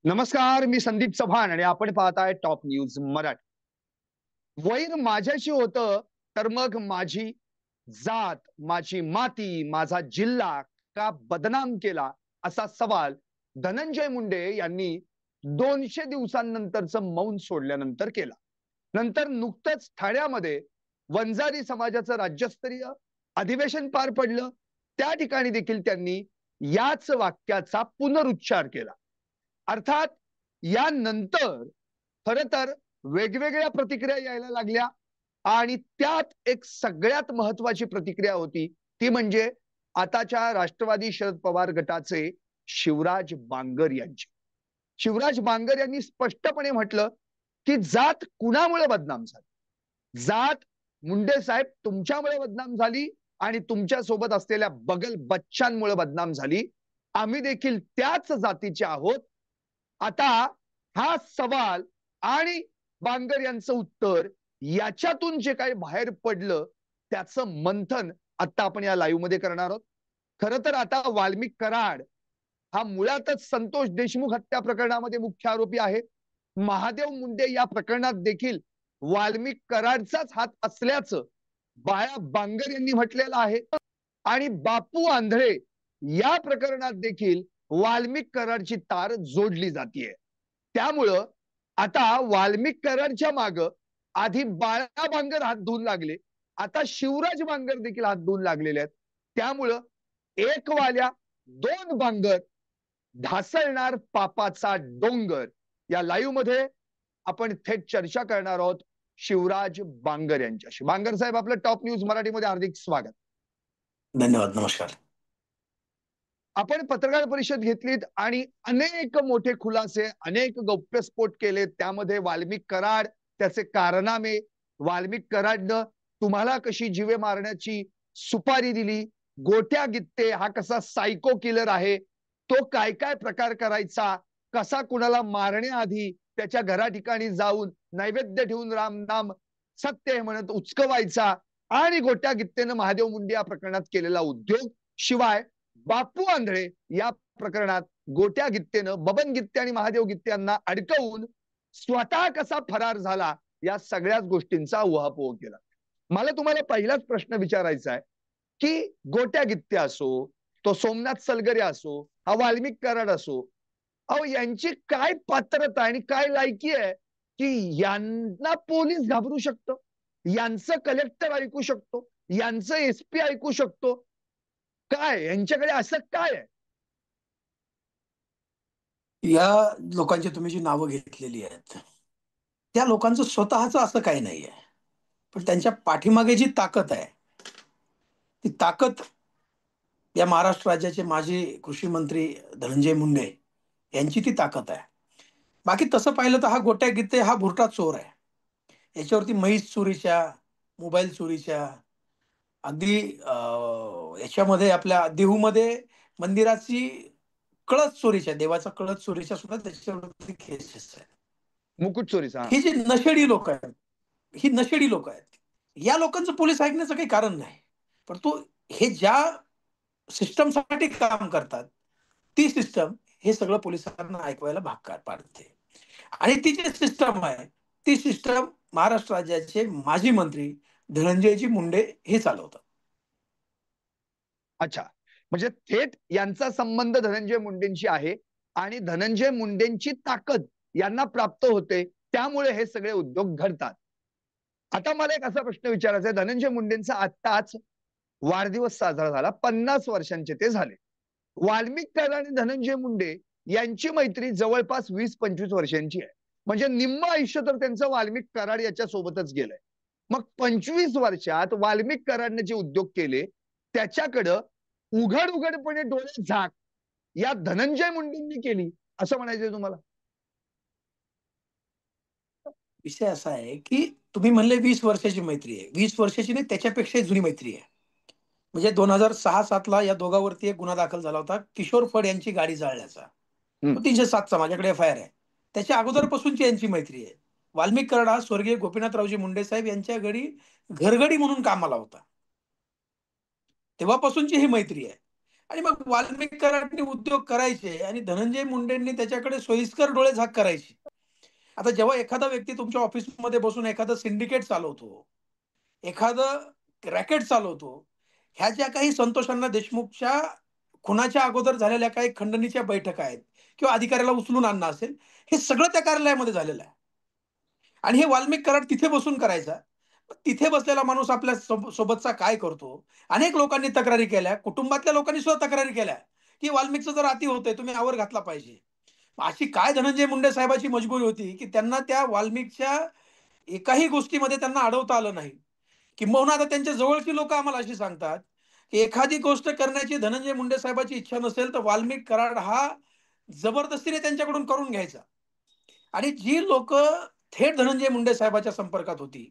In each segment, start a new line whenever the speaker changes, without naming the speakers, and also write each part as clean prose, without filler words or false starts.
नमस्कार, मी संदीप चव्हाण आणि आपण पाहताय टॉप न्यूज मराठी. वैर माझ्याशी होतं तर मग माझी जात, माझी माती, माझा जिल्हा का बदनाम केला, असा सवाल धनंजय मुंडे यांनी 200 दिवसांनंतरचं मौन सोडल्यानंतर केला. नंतर नुकतंच ठाण्यामध्ये वंजारी समाजाचं राज्यस्तरीय अधिवेशन पार पडलं. त्या ठिकाणी देखील त्यांनी याच वाक्याचा पुनरुच्चार केला. अर्थात यानंतर खरं तर वेगवेगळ्या प्रतिक्रिया यायला लागल्या आणि त्यात एक सगळ्यात महत्वाची प्रतिक्रिया होती ती म्हणजे आताच्या राष्ट्रवादी शरद पवार गटाचे शिवराज बांगर यांची. शिवराज बांगर यांनी स्पष्टपणे म्हटलं की जात कुणामुळे बदनाम झाली. जात मुंडे साहेब तुमच्यामुळे बदनाम झाली आणि तुमच्या सोबत असलेल्या बगल बच्चांमुळे बदनाम झाली. आम्ही देखील त्याच जातीचे आहोत. आता हा सवाल आणि बांगर यांचं उत्तर याच्यातून जे काही बाहेर पडलं त्याचं मंथन आता आपण या लाईव्ह मध्ये करणार आहोत. खरं तर आता वाल्मिक कराड हा मुळातच संतोष देशमुख हत्या प्रकरणामध्ये मुख्य आरोपी आहे. महादेव मुंडे या प्रकरणात देखील वाल्मिक कराडचाच हात असल्याचं बाळा बांगर यांनी म्हटलेलं आहे आणि बापू आंधळे या प्रकरणात देखील वाल्मिक कराडची तार जोडली जातीये. त्यामुळं आता वाल्मिक कराडच्या माग आधी बाळा बांगर हात धुवून लागले, आता शिवराज बांगर देखील हात धुवून लागलेले आहेत. त्यामुळं एक वाल्या दोन बांगर ढासळणार पापाचा डोंगर या लाईव्ह मध्ये आपण थेट चर्चा करणार आहोत शिवराज बांगर यांच्याशी. बांगर साहेब, आपलं टॉप न्यूज मराठीमध्ये हार्दिक स्वागत.
धन्यवाद. नमस्कार.
आपण पत्रकार परिषद घेतलीत आणि अनेक मोठे खुलासे, अनेक गौप्यस्फोट केले. त्यामध्ये वाल्मिक कराड, त्याचे कारनामे, वाल्मिक कराडनं तुम्हाला कशी जीवे मारण्याची सुपारी दिली, गोट्या गित्ते हा कसा सायको किलर आहे, तो काय काय प्रकार करायचा, कसा कुणाला मारण्याआधी त्याच्या घरा ठिकाणी जाऊन नैवेद्य ठेवून राम नाम सत्य म्हणत उचकवायचा आणि गोट्या गित्तेनं महादेव मुंडे या प्रकरणात केलेला उद्योग, शिवाय बापू आंधळे या प्रकरणात गोट्या गित्तेनं बबन गित्ते आणि महादेव गित्ते यांना अडकवून स्वतः कसा फरार झाला, या सगळ्याच गोष्टींचा उहापोह केला. मला तुम्हाला पहिलाच प्रश्न विचारायचा आहे की गोट्या गित्ते असो, तो सोमनाथ सलगरे असो, हा वाल्मिक कराड असो, अहो यांची काय पात्रता आणि काय लायकी आहे की यांना पोलीस घाबरू शकतो, यांचं कलेक्टर ऐकू शकतो, यांचं एसपी ऐकू शकतो? काय यांच्याकडे असं काय आहे?
या लोकांची तुम्ही जी नावं घेतलेली आहेत, त्या लोकांचं स्वतःचं असं काही नाहीये. पण त्यांच्या पाठीमागे जी ताकद आहे, ती ताकद या महाराष्ट्र राज्याचे माजी कृषी मंत्री धनंजय मुंडे यांची ती ताकद आहे. बाकी तसं पाहिलं तर हा गोट्या गित्ते हा भुरटा चोर आहे. याच्यावरती म्हैस चोरीच्या, मोबाईल चोरीच्या, अगदी याच्यामध्ये आपल्या देहूमध्ये मंदिराची कळस चोरीच्या, देवाचा कळस चोरीच्या सुद्धा त्याच्यावरती केसेस आहेत.
मुकुट चोरीचा.
ही जी नशेडी लोक आहेत, ही नशेडी लोक आहेत. या लोकांचं पोलीस ऐकण्याचं काही कारण नाही. परंतु हे ज्या सिस्टमसाठी काम करतात, ती सिस्टम हे सगळं पोलिसांना ऐकवायला भाग पाडते. आणि ती जी सिस्टम आहे, ती सिस्टम महाराष्ट्र राज्याचे माजी मंत्री धनंजयजी मुंडे हे चालवतात.
अच्छा, म्हणजे थेट यांचा संबंध धनंजय मुंडेंशी आहे आणि धनंजय मुंडेंची ताकद यांना प्राप्त होते, त्यामुळे हे सगळे उद्योग घडतात. आता मला एक असा प्रश्न विचारायचा आहे, धनंजय मुंडेंचा आत्ताच वाढदिवस साजरा झाला, 50 वर्षांचे ते झाले. वाल्मिक कराड आणि धनंजय मुंडे यांची मैत्री जवळपास 20-25 वर्षांची आहे. म्हणजे निम्म आयुष्य तर त्यांचं वाल्मिक कराड याच्या सोबतच गेलंय. मग 25 वर्षात वाल्मिक कराडने जे उद्योग केले त्याच्याकडं उघड उघडपणे डोळे झाक या धनंजय मुंडेंनी केली, असं म्हणायचंय तुम्हाला?
विषय असा आहे की तुम्ही म्हणले 20 वर्षाची मैत्री आहे. 20 वर्षाची नाही, त्याच्यापेक्षा जुनी मैत्री आहे. म्हणजे 2006-07ला या दोघांवरती एक गुन्हा दाखल झाला होता, किशोर फड यांची गाडी जाळल्याचा. तो 307चा माझ्याकडे एफ आय आर आहे. त्याच्या अगोदरपासूनची यांची मैत्री आहे. वाल्मिक कराड हा स्वर्गीय गोपीनाथरावजी मुंडे साहेब यांच्या घरी घरगडी म्हणून कामाला होता. तेव्हापासूनची ही मैत्री आहे. आणि मग वाल्मिक कराडनी उद्योग करायचे आणि धनंजय मुंडेंनी त्याच्याकडे सोयीस्कर डोळे झाक करायची. आता जेव्हा एखादा व्यक्ती तुमच्या ऑफिसमध्ये बसून एखादं सिंडिकेट चालवतो, एखादं रॅकेट चालवतो, ह्या ज्या काही संतोषांना देशमुखच्या खुनाच्या अगोदर झालेल्या काही खंडणीच्या बैठका आहेत किंवा अधिकाऱ्याला उचलून आणणं असेल, हे सगळं त्या कार्यालयामध्ये झालेलं आहे. आणि हे वाल्मिक कराड तिथे बसून करायचा. तिथे बसलेला माणूस आपल्या सोबतचा काय करतो? अनेक लोकांनी तक्रारी केल्या, कुटुंबातल्या लोकांनी सुद्धा तक्रारी केल्या, की वाल्मिकचं जर अति होतंय, तुम्ही आवर घातला पाहिजे. अशी काय धनंजय मुंडे साहेबाची मजबुरी होती, की त्यांना त्या वाल्मिकच्या एकाही गोष्टीमध्ये त्यांना अडवता आलं नाही. किंबहुना आता त्यांच्या जवळची लोकं आम्हाला अशी सांगतात, की एखादी गोष्ट करण्याची धनंजय मुंडे साहेबाची इच्छा नसेल, तर वाल्मिक कराड हा जबरदस्तीने त्यांच्याकडून करून घ्यायचा. आणि जी लोकं थेट धनंजय मुंडे साहेबाच्या संपर्कात होती,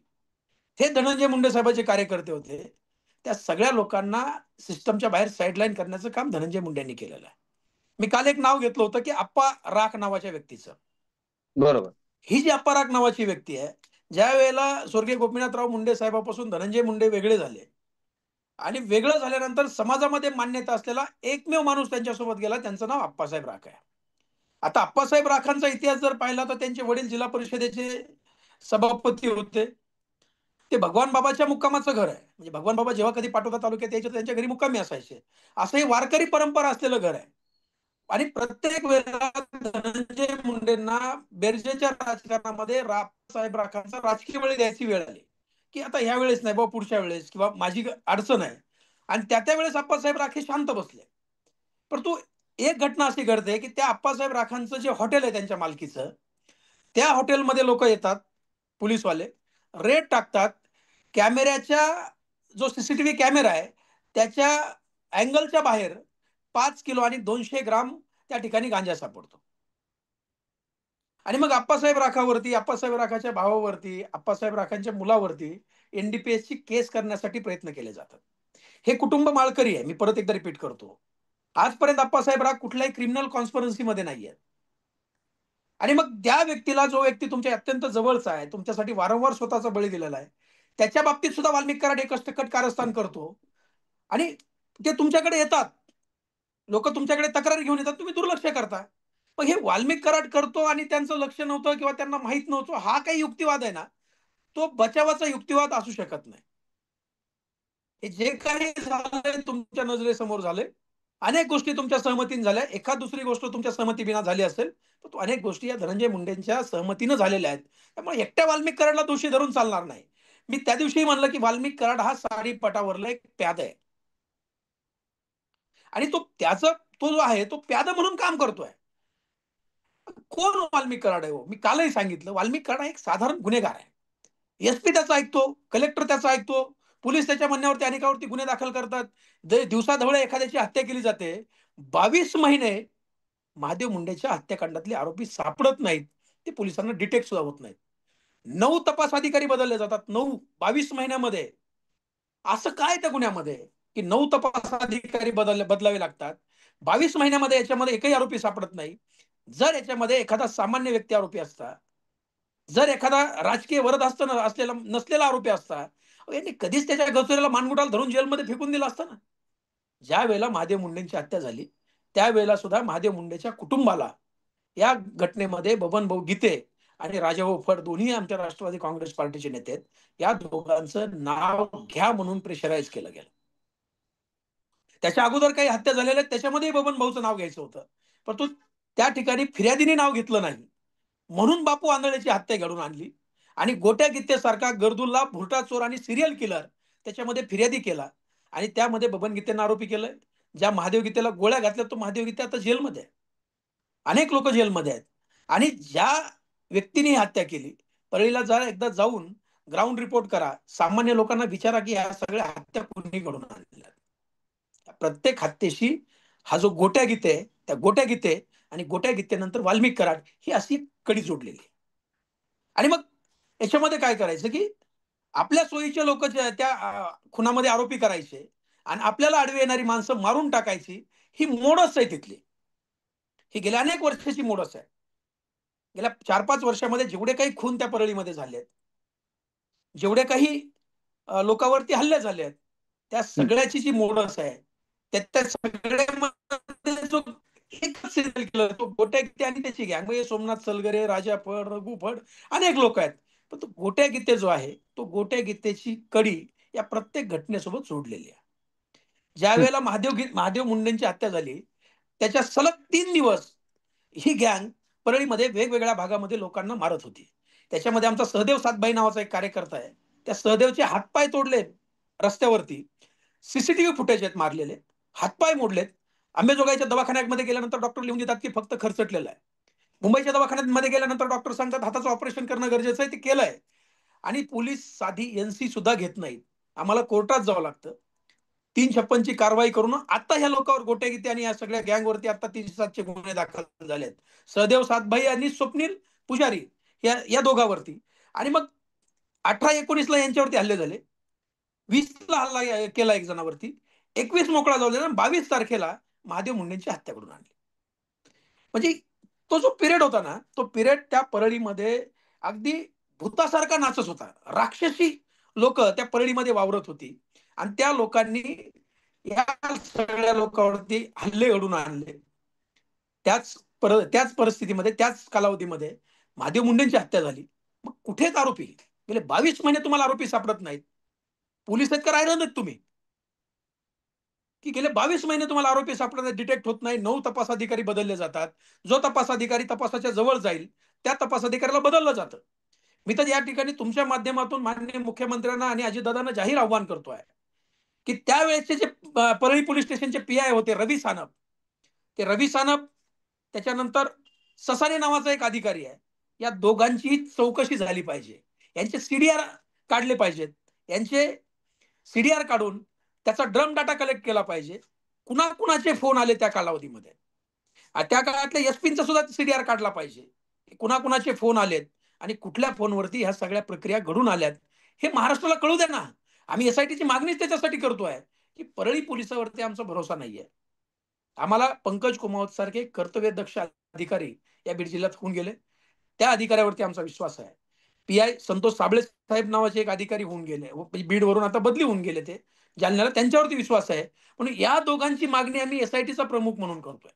थेट धनंजय मुंडे साहेबाचे कार्यकर्ते होते, त्या सगळ्या लोकांना सिस्टमच्या बाहेर साइडलाईन करण्याचं काम धनंजय मुंडेंनी केलेलं आहे. मी काल एक नाव घेतलं होतं, की आप्पा राख नावाच्या व्यक्तीचं.
बरोबर.
ही जी आप्पा राख नावाची व्यक्ती आहे, ज्यावेळेला स्वर्गीय गोपीनाथराव मुंडे साहेबापासून धनंजय मुंडे वेगळे झाले आणि वेगळं झाल्यानंतर समाजामध्ये मान्यता असलेला एकमेव माणूस त्यांच्यासोबत गेला, त्यांचं नाव आप्पासाहेब राख आहे. आता आप्पासाहेब राखांचा इतिहास जर पाहिला, तर त्यांचे वडील जिल्हा परिषदेचे सभापती होते. ते भगवान बाबाच्या मुक्कामाचं घर आहे. म्हणजे भगवान बाबा जेव्हा कधी पाटोदा तालुक्यात यायचे, तर त्यांच्या घरी मुक्कामी असायचे. असं हे वारकरी परंपरा असलेलं घर आहे. आणि प्रत्येक वेळेला धनंजय मुंडेंना बेरजेच्या राजकारणामध्ये रावसाहेब राखांचा राजकीय बळी द्यायची वेळ आली, की आता ह्या वेळेस नाही बाबा, पुढच्या वेळेस किंवा माझी अडचण आहे. आणि त्या वेळेस आप्पासाहेब राखे शांत बसले. परंतु एक घटना अशी घडते, की त्या आप्पासाहेब राखांचं जे हॉटेल आहे त्यांच्या मालकीचं, त्या हॉटेलमध्ये लोक येतात, पोलिसवाले रेड टाकतात. कॅमेऱ्याच्या जो सीसीटीव्ही कॅमेरा आहे, त्याच्या अँगलच्या बाहेर 5 किलो आणि 200 ग्राम त्या ठिकाणी गांजा सापडतो. आणि मग आप्पासाहेब राखावरती, आप्पासाहेब राखाच्या भावावरती, आप्पासाहेब राखांच्या मुलावरती एनडीपीएसची केस करण्यासाठी प्रयत्न केले जातात. हे कुटुंब माळकरी आहे. मी परत एकदा रिपीट करतो. आजपर्यंत आप्पासाहेब राख कुठल्याही क्रिमिनल कॉन्स्पिरन्सीमध्ये नाहीये. आणि मग त्या व्यक्तीला, जो व्यक्ती तुमच्या अत्यंत जवळचा आहे, तुमच्यासाठी वारंवार स्वतःचा बळी दिलेला आहे, त्याच्या बाबतीत सुद्धा वाल्मिक कराड हे कष्टकट कारस्थान करतो. आणि ते तुमच्याकडे येतात, लोक तुमच्याकडे तक्रार घेऊन येतात, तुम्ही दुर्लक्ष करता. मग हे वाल्मिक कराड करतो आणि त्यांचं लक्ष नव्हतं किंवा त्यांना माहित नव्हतं, हा काही युक्तिवाद आहे ना, तो बचावाचा युक्तिवाद असू शकत नाही. हे जे काही झालंय तुमच्या नजरेसमोर झालंय. अनेक गोष्टी तुमच्या सहमतीने झाल्या. एखाद दुसरी गोष्ट तुमच्या सहमतीविना झाली असेल, तर तो अनेक गोष्टी या धनंजय मुंडेंच्या सहमतीनं झालेल्या आहेत. त्यामुळे एकट्या वाल्मिक कराडला दोषी धरून चालणार नाही. मी त्या दिवशी म्हणलं, की वाल्मिक कराड हा साडीपटावरला एक प्यादा आहे. आणि तो जो आहे, तो प्यादा म्हणून काम करतोय. कोण वाल्मिक कराड आहे हो? मी कालही सांगितलं, वाल्मिक कराड हा एक साधारण गुन्हेगार आहे. एसपी त्याचा ऐकतो, कलेक्टर त्याचा ऐकतो, पोलीस त्याच्या म्हणण्यावरती अनेकावरती गुन्हे दाखल करतात. दिवसाढवळे एखाद्याची हत्या केली जाते. 22 महिने महादेव मुंडेच्या हत्याकांडातले आरोपी सापडत नाहीत. ते पोलिसांना डिटेक्ट सुद्धा होत नाहीत. 9 तपास अधिकारी बदलले जातात. 9 22 महिन्यामध्ये. असं काय त्या गुन्ह्यामध्ये, की 9 तपास अधिकारी बदलावे लागतात. 22 महिन्यामध्ये याच्यामध्ये एकही आरोपी सापडत नाही. जर याच्यामध्ये एखादा सामान्य व्यक्ती आरोपी असता, जर एखादा राजकीय वरदहस्त असलेला नसलेला आरोपी असता, यांनी कधीच त्याच्या गचोऱ्याला मानगुटाला धरून जेलमध्ये फेकून दिलं असतं ना. ज्या वेळेला महादेव मुंडेंची हत्या झाली, त्यावेळेला सुद्धा महादेव मुंडेच्या कुटुंबाला या घटनेमध्ये बबनभाऊ गीते आणि राजाभाऊ फड दोन्ही आमच्या राष्ट्रवादी काँग्रेस पार्टीचे नेते आहेत. या दोघांचं नाव घ्या म्हणून प्रेशराईज केलं गेलं. त्याच्या अगोदर काही हत्या झालेल्या आहेत, त्याच्यामध्ये बबन भाऊचं नाव घ्यायचं होतं. परंतु त्या ठिकाणी फिर्यादीने नाव घेतलं नाही. म्हणून बापू आंधळेची हत्या घडून आणली. आणि गोट्या गित्तेसारखा गरदुल्ला, भुरटा चोर आणि सिरियल किलर त्याच्यामध्ये फिर्यादी केला. आणि त्यामध्ये बबन गीतेंना आरोपी केलंय. ज्या महादेव गीतेला गोळ्या घातल्या, तो महादेव गीते आता जेलमध्ये आहे. अनेक लोक जेलमध्ये आहेत. आणि ज्या व्यक्तीने ही हत्या केली, परळीला एकदा जाऊन ग्राउंड रिपोर्ट करा. सामान्य लोकांना विचारा, की ह्या सगळ्या हत्या कोणी घडून आणल्या. प्रत्येक हत्येशी हा जो गोट्या गीते आहे, त्या गोट्या गीते आणि गोट्या गीतेनंतर वाल्मिक कराड ही अशी कडी जोडलेली आहे. आणि मग याच्यामध्ये काय करायचं, की आपल्या सोयीचे लोक त्या खुनामध्ये आरोपी करायचे आणि आपल्याला आडवी येणारी माणसं मारून टाकायची. ही मोडच आहे तिथली. ही गेल्या अनेक वर्षाची मोडच आहे. गेल्या 4-5 वर्षामध्ये जेवढे काही खून त्या परळीमध्ये झालेत, जेवढे काही लोकांवरती हल्ले झाले आहेत, त्या
हं.
सगळ्याची जी मोडस आहे, त्या सगळ्यामध्ये जो एकच सिरियल किलर, तो गोट्या गित्ते आणि त्याची गँग, म्हणजे सोमनाथ सलगरे, राजा फड, रघु फड, अनेक लोक आहेत. पण तो गोट्या गित्ते जो आहे, तो गोट्या गित्तेची कडी या प्रत्येक घटनेसोबत जोडलेली आहे. ज्या
हं,
वेळेला महादेव मुंडेंची हत्या झाली, त्याच्या सलग 3 दिवस ही गँग परळीमध्ये वेगवेगळ्या भागामध्ये लोकांना मारत होती. त्याच्यामध्ये आमचा सहदेव सातभाई नावाचा एक कार्यकर्ता आहे. त्या सहदेवचे हातपाय तोडले रस्त्यावरती. सीसीटीव्ही फुटेज आहेत मारलेले. हातपाय मोडलेत. अंबेजोगाईच्या दवाखान्यामध्ये गेल्यानंतर डॉक्टर लिहून देतात, की फक्त खरचटलेलं आहे. मुंबईच्या दवाखान्यामध्ये गेल्यानंतर डॉक्टर सांगतात हाताचं ऑपरेशन करणं गरजेचं आहे. ते केलंय. आणि पोलीस साधी एनसी सुद्धा घेत नाहीत. आम्हाला कोर्टात जावं लागतं. 356 ची कारवाई करून आता ह्या लोकांवर गोट्यागिती आणि या सगळ्या गँगवरती आता 307 गुन्हे दाखल झालेत. सहदेव सातभाई आणि स्वप्नील पुजारी या दोघांवरती. आणि मग 18-19 ला यांच्यावरती हल्ले झाले. 20 ला हल्ला केला एक जणावरती. 21 मोकळा झालेला आणि 22 तारखेला महादेव मुंडेंची हत्या करून आणली. म्हणजे तो जो पिरियड होता ना, तो पिरियड त्या परळीमध्ये अगदी भूतासारखा नाचत होता. राक्षसी लोक त्या परळीमध्ये वावरत होती आणि त्या लोकांनी या सगळ्या लोकांवरती हल्ले घडून आणले. त्याच परिस्थितीमध्ये, त्याच कालावधीमध्ये महादेव मुंडेंची हत्या झाली. मग कुठे आहेत आरोपी? गेले 22 महिने तुम्हाला आरोपी सापडत नाहीत. पोलीस आहेत का राहिला नाहीत तुम्ही? की गेले 22 महिने तुम्हाला आरोपी सापडत नाही, डिटेक्ट होत नाही. 9 तपास अधिकारी बदलले जातात. जो तपास अधिकारी तपासाच्या जवळ जाईल, त्या तपास अधिकाऱ्याला बदललं जातं. मी तर या ठिकाणी तुमच्या माध्यमातून माननीय मुख्यमंत्र्यांना आणि अजितदादांना जाहीर आव्हान करतोय, की त्यावेळेसचे जे परळी पोलीस स्टेशनचे पीआय होते रवी सानप, ते रवी सानप, त्याच्यानंतर ससाणे नावाचा एक अधिकारी आहे. या दोघांचीही चौकशी झाली पाहिजे. यांचे सीडीआर काढले पाहिजेत. यांचे सीडीआर काढून त्याचा ड्रम डाटा कलेक्ट केला पाहिजे. कुणाकुणाचे फोन आले त्या कालावधीमध्ये. त्या काळातल्या एसपींचा सुद्धा सीडीआर काढला पाहिजे. कुणाकुणाचे फोन आलेत आणि कुठल्या फोनवरती ह्या सगळ्या प्रक्रिया घडून आल्यात, हे महाराष्ट्राला कळू द्या ना. आम्ही एसआयटीची मागणीच त्याच्यासाठी करतोय, की परळी पोलिसावरती आमचा भरोसा नाहीये. आम्हाला पंकज कुमावत सारखे कर्तव्यदक्ष अधिकारी या बीड जिल्ह्यात होऊन गेले. त्या अधिकाऱ्यावरती आमचा विश्वास आहे. पीआय संतोष साबळे साहेब नावाचे एक अधिकारी होऊन गेले. बीडवरून आता बदली होऊन गेले ते जालन्याला. त्यांच्यावरती विश्वास आहे. म्हणून या दोघांची मागणी आम्ही एसआयटीचा प्रमुख म्हणून करतोय.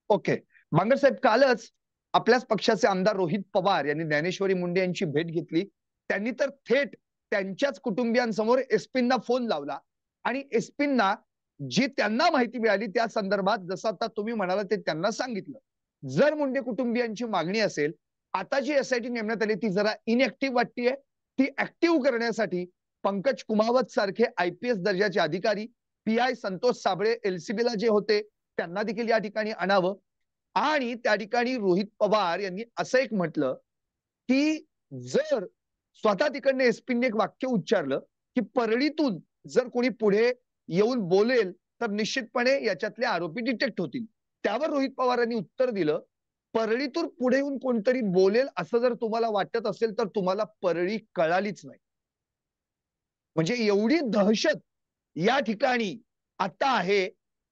ओके. बांगर कालच आपल्याच पक्षाचे आमदार रोहित पवार यांनी ज्ञानेश्वरी मुंडे यांची भेट घेतली. त्यांनी तर थेट त्यांच्याच कुटुंबियांसमोर एसपींना फोन लावला आणि एसपींना जी त्यांना माहिती मिळाली त्या संदर्भात जसं आता तुम्ही म्हणाला ते त्यांना सांगितलं. जर मुंडे कुटुंबियांची मागणी असेल, आता जी एसआयटी नेमण्यात आली ती जरा इनएक्टिव्ह वाटतीये, ती ऍक्टिव्ह करण्यासाठी पंकज कुमावत सारखे आयपीएस दर्जाचे अधिकारी, पीआय संतोष साबळे एलसीबीला जे होते त्यांना देखील या ठिकाणी आणावं. आणि त्या ठिकाणी रोहित पवार यांनी असं एक म्हटलं, की जर स्वतः तिकडनं एसपीने एक वाक्य उच्चारलं, की परळीतून जर कोणी पुढे येऊन बोलेल तर निश्चितपणे याच्यातले आरोपी डिटेक्ट होतील. त्यावर रोहित पवारांनी उत्तर दिलं, परळीतून पुढे येऊन कोणतरी बोलेल असं जर तुम्हाला वाटत असेल तर तुम्हाला परळी कळालीच नाही. म्हणजे एवढी दहशत या ठिकाणी आता आहे,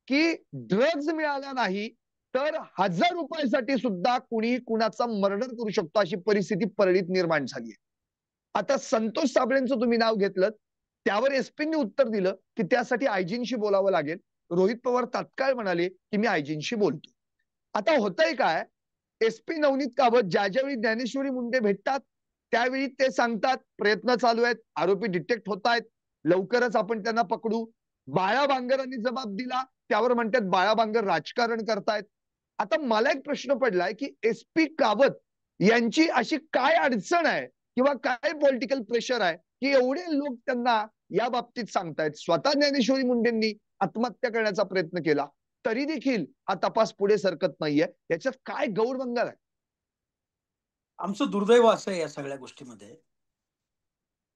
की ड्रग्ज मिळाला नाही तर 1000 रुपयासाठी सुद्धा कुणी कुणाचा मर्डर करू शकतो अशी परिस्थिती परळीत निर्माण झाली आहे. आता संतोष साबळेंचं तुम्ही नाव घेतलं, त्यावर एसपींनी उत्तर दिलं की त्यासाठी आयजींशी बोलावं लागेल. रोहित पवार तात्काळ म्हणाले की मी आयजींशी बोलतो. आता होतंय काय, एसपी नवनीत कावत ज्या ज्यावेळी ज्ञानेश्वरी मुंडे भेटतात त्यावेळी ते सांगतात प्रयत्न चालू आहेत, आरोपी डिटेक्ट होत आहेत, लवकरच आपण त्यांना पकडू. बाळा बांगरांनी जबाब दिला, त्यावर म्हणतात बाळा बांगर राजकारण करतायत. आता मला एक प्रश्न पडलाय की एसपी कावत यांची अशी काय अडचण आहे किंवा काय पॉलिटिकल प्रेशर आहे की एवढे लोक त्यांना या बाबतीत सांगतायत. स्वतः ज्ञानेश्वरी मुंडेंनी आत्महत्या करण्याचा प्रयत्न केला तरी देखील हा तपास पुढे सरकत नाहीये. याच्यात काय गौरबंगाल आहे?
आमचं दुर्दैव असं आहे या सगळ्या गोष्टीमध्ये,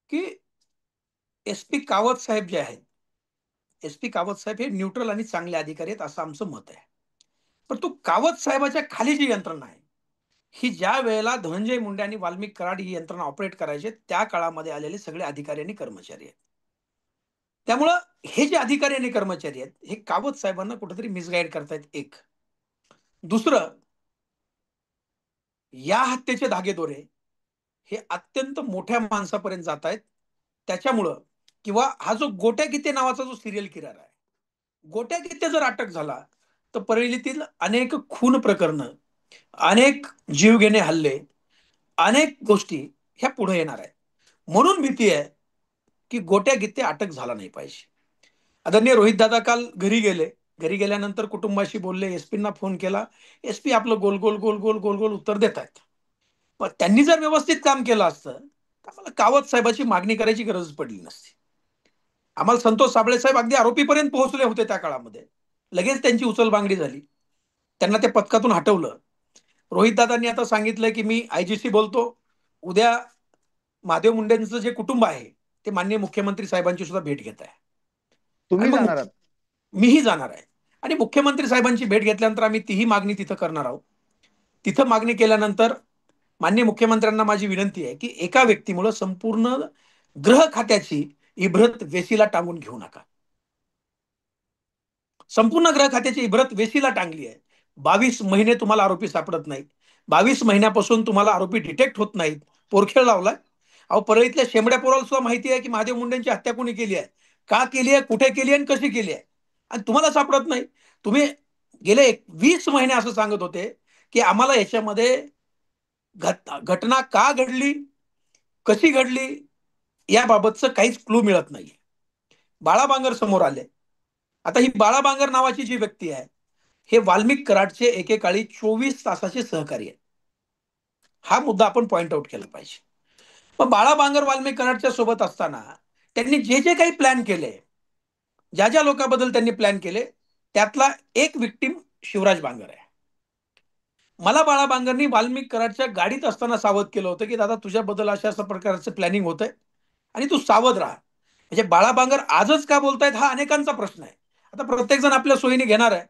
की एसपी कावत साहेब जे आहेत, एसपी कावत साहेब हे न्यूट्रल आणि चांगले अधिकारी आहेत असं आमचं मत आहे. पण तो कावत साहेबाच्या खाली जी यंत्रणा आहे, ही ज्या वेळेला धनंजय मुंडे आणि वाल्मिक कराड ही यंत्रणा ऑपरेट करायचे त्या काळामध्ये आलेले सगळे अधिकारी आणि कर्मचारी आहेत. त्यामुळं हे जे अधिकारी आणि कर्मचारी आहेत, हे कावत साहेबांना कुठेतरी मिसगाईड करतायत एक. दुसरं, या हत्येचे धागेदोरे हे अत्यंत मोठ्या माणसापर्यंत जात आहेत. त्याच्यामुळं किंवा हा जो गोट्या गीते नावाचा जो सिरियल किलर आहे, गोट्या गीते जर अटक झाला तर परळीतील अनेक खून प्रकरण, अनेक जीवघेणे हल्ले, अनेक गोष्टी ह्या पुढे येणार आहेत. म्हणून भीती आहे की गोट्या गीते अटक झाला नाही पाहिजे. आदरणीय रोहित दादा काल घरी गेले. घरी गेल्यानंतर कुटुंबाशी बोलले, एसपींना फोन केला. एसपी आपलं गोल गोल गोल गोल गोल गोल उत्तर देत आहेत. पण त्यांनी जर व्यवस्थित काम केलं असतं तर आम्हाला कावत साहेबाची मागणी करायची गरज पडली नसती. आम्हाला संतोष साबळे साहेब अगदी आरोपीपर्यंत पोहोचले होते त्या काळामध्ये. लगेच त्यांची उचलबांगडी झाली. त्यांना ते पथकातून हटवलं. रोहित दादांनी आता सांगितलं की मी आयजीशी बोलतो. उद्या महादेव मुंडेंचं जे कुटुंब आहे ते माननीय मुख्यमंत्री साहेबांची सुद्धा भेट घेत आहे. आणि
तुम्ही
मग
जाणार आहात?
मीही जाणार आहे. आणि मुख्यमंत्री साहेबांची भेट घेतल्यानंतर आम्ही तीही मागणी तिथं करणार आहोत. तिथं मागणी केल्यानंतर माननीय मुख्यमंत्र्यांना माझी विनंती आहे की एका व्यक्तीमुळे संपूर्ण गृह खात्याची इब्रत वेशीला टांगून घेऊ नका. संपूर्ण गृह खात्याची इब्रत वेशीला टांगली आहे. 22 महिने तुम्हाला आरोपी सापडत नाहीत. 22 महिन्यापासून तुम्हाला आरोपी डिटेक्ट होत नाहीत. पोरखेळ लावलाय. अहो, परळीतल्या शेंबड्या पोराला सुद्धा माहिती आहे की महादेव मुंडेंची हत्या कोणी केली आहे, का केली आहे, कुठे केली आहे आणि कशी केली आहे, आणि तुम्हाला सापडत नाही. तुम्ही गेले 20 महिने असं सांगत होते की आम्हाला याच्यामध्ये घटना का घडली, कशी घडली, याबाबतचं काहीच क्लू मिळत नाहीये. बाळा बांगर समोर आले. आता ही बाळा बांगर नावाची जी व्यक्ती आहे, हे वाल्मिक कराडचे एकेकाळी 24 तासाचे सहकारी आहे. हा मुद्दा आपण पॉइंट आउट केला पाहिजे. मग बाळा बांगर वाल्मिक कराडच्या सोबत असताना त्यांनी जे जे काही प्लॅन केले, ज्या ज्या लोकांबद्दल त्यांनी प्लॅन केले, त्यातला एक विक्टिम शिवराज बांगर आहे. मला बाळा बांगरनी वाल्मिक कराडच्या गाडीत असताना सावध केलं होतं की दादा तुझ्याबद्दल अशा अशा प्रकारचं प्लॅनिंग होतंय आणि तू सावध राहा. म्हणजे बाळा बांगर आजच का बोलतायत हा अनेकांचा प्रश्न आहे. आता प्रत्येक जण आपल्या सोयीने घेणार आहे.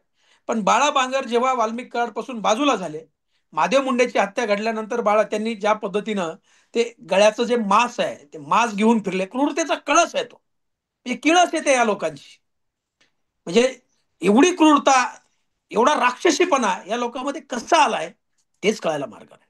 पण बाळा बांगर जेव्हा वाल्मिक कराड पासून बाजूला झाले, महादेव मुंडेची हत्या घडल्यानंतर बाळा त्यांनी ज्या पद्धतीनं ते गळ्याचं जे मांस आहे ते मांस घेऊन फिरले, क्रूरतेचा कळस आहे तो. म्हणजे किळस येते या लोकांची. म्हणजे एवढी क्रूरता, एवढा राक्षसीपणा या लोकांमध्ये कसा आलाय तेच कळायला मार्ग नाही.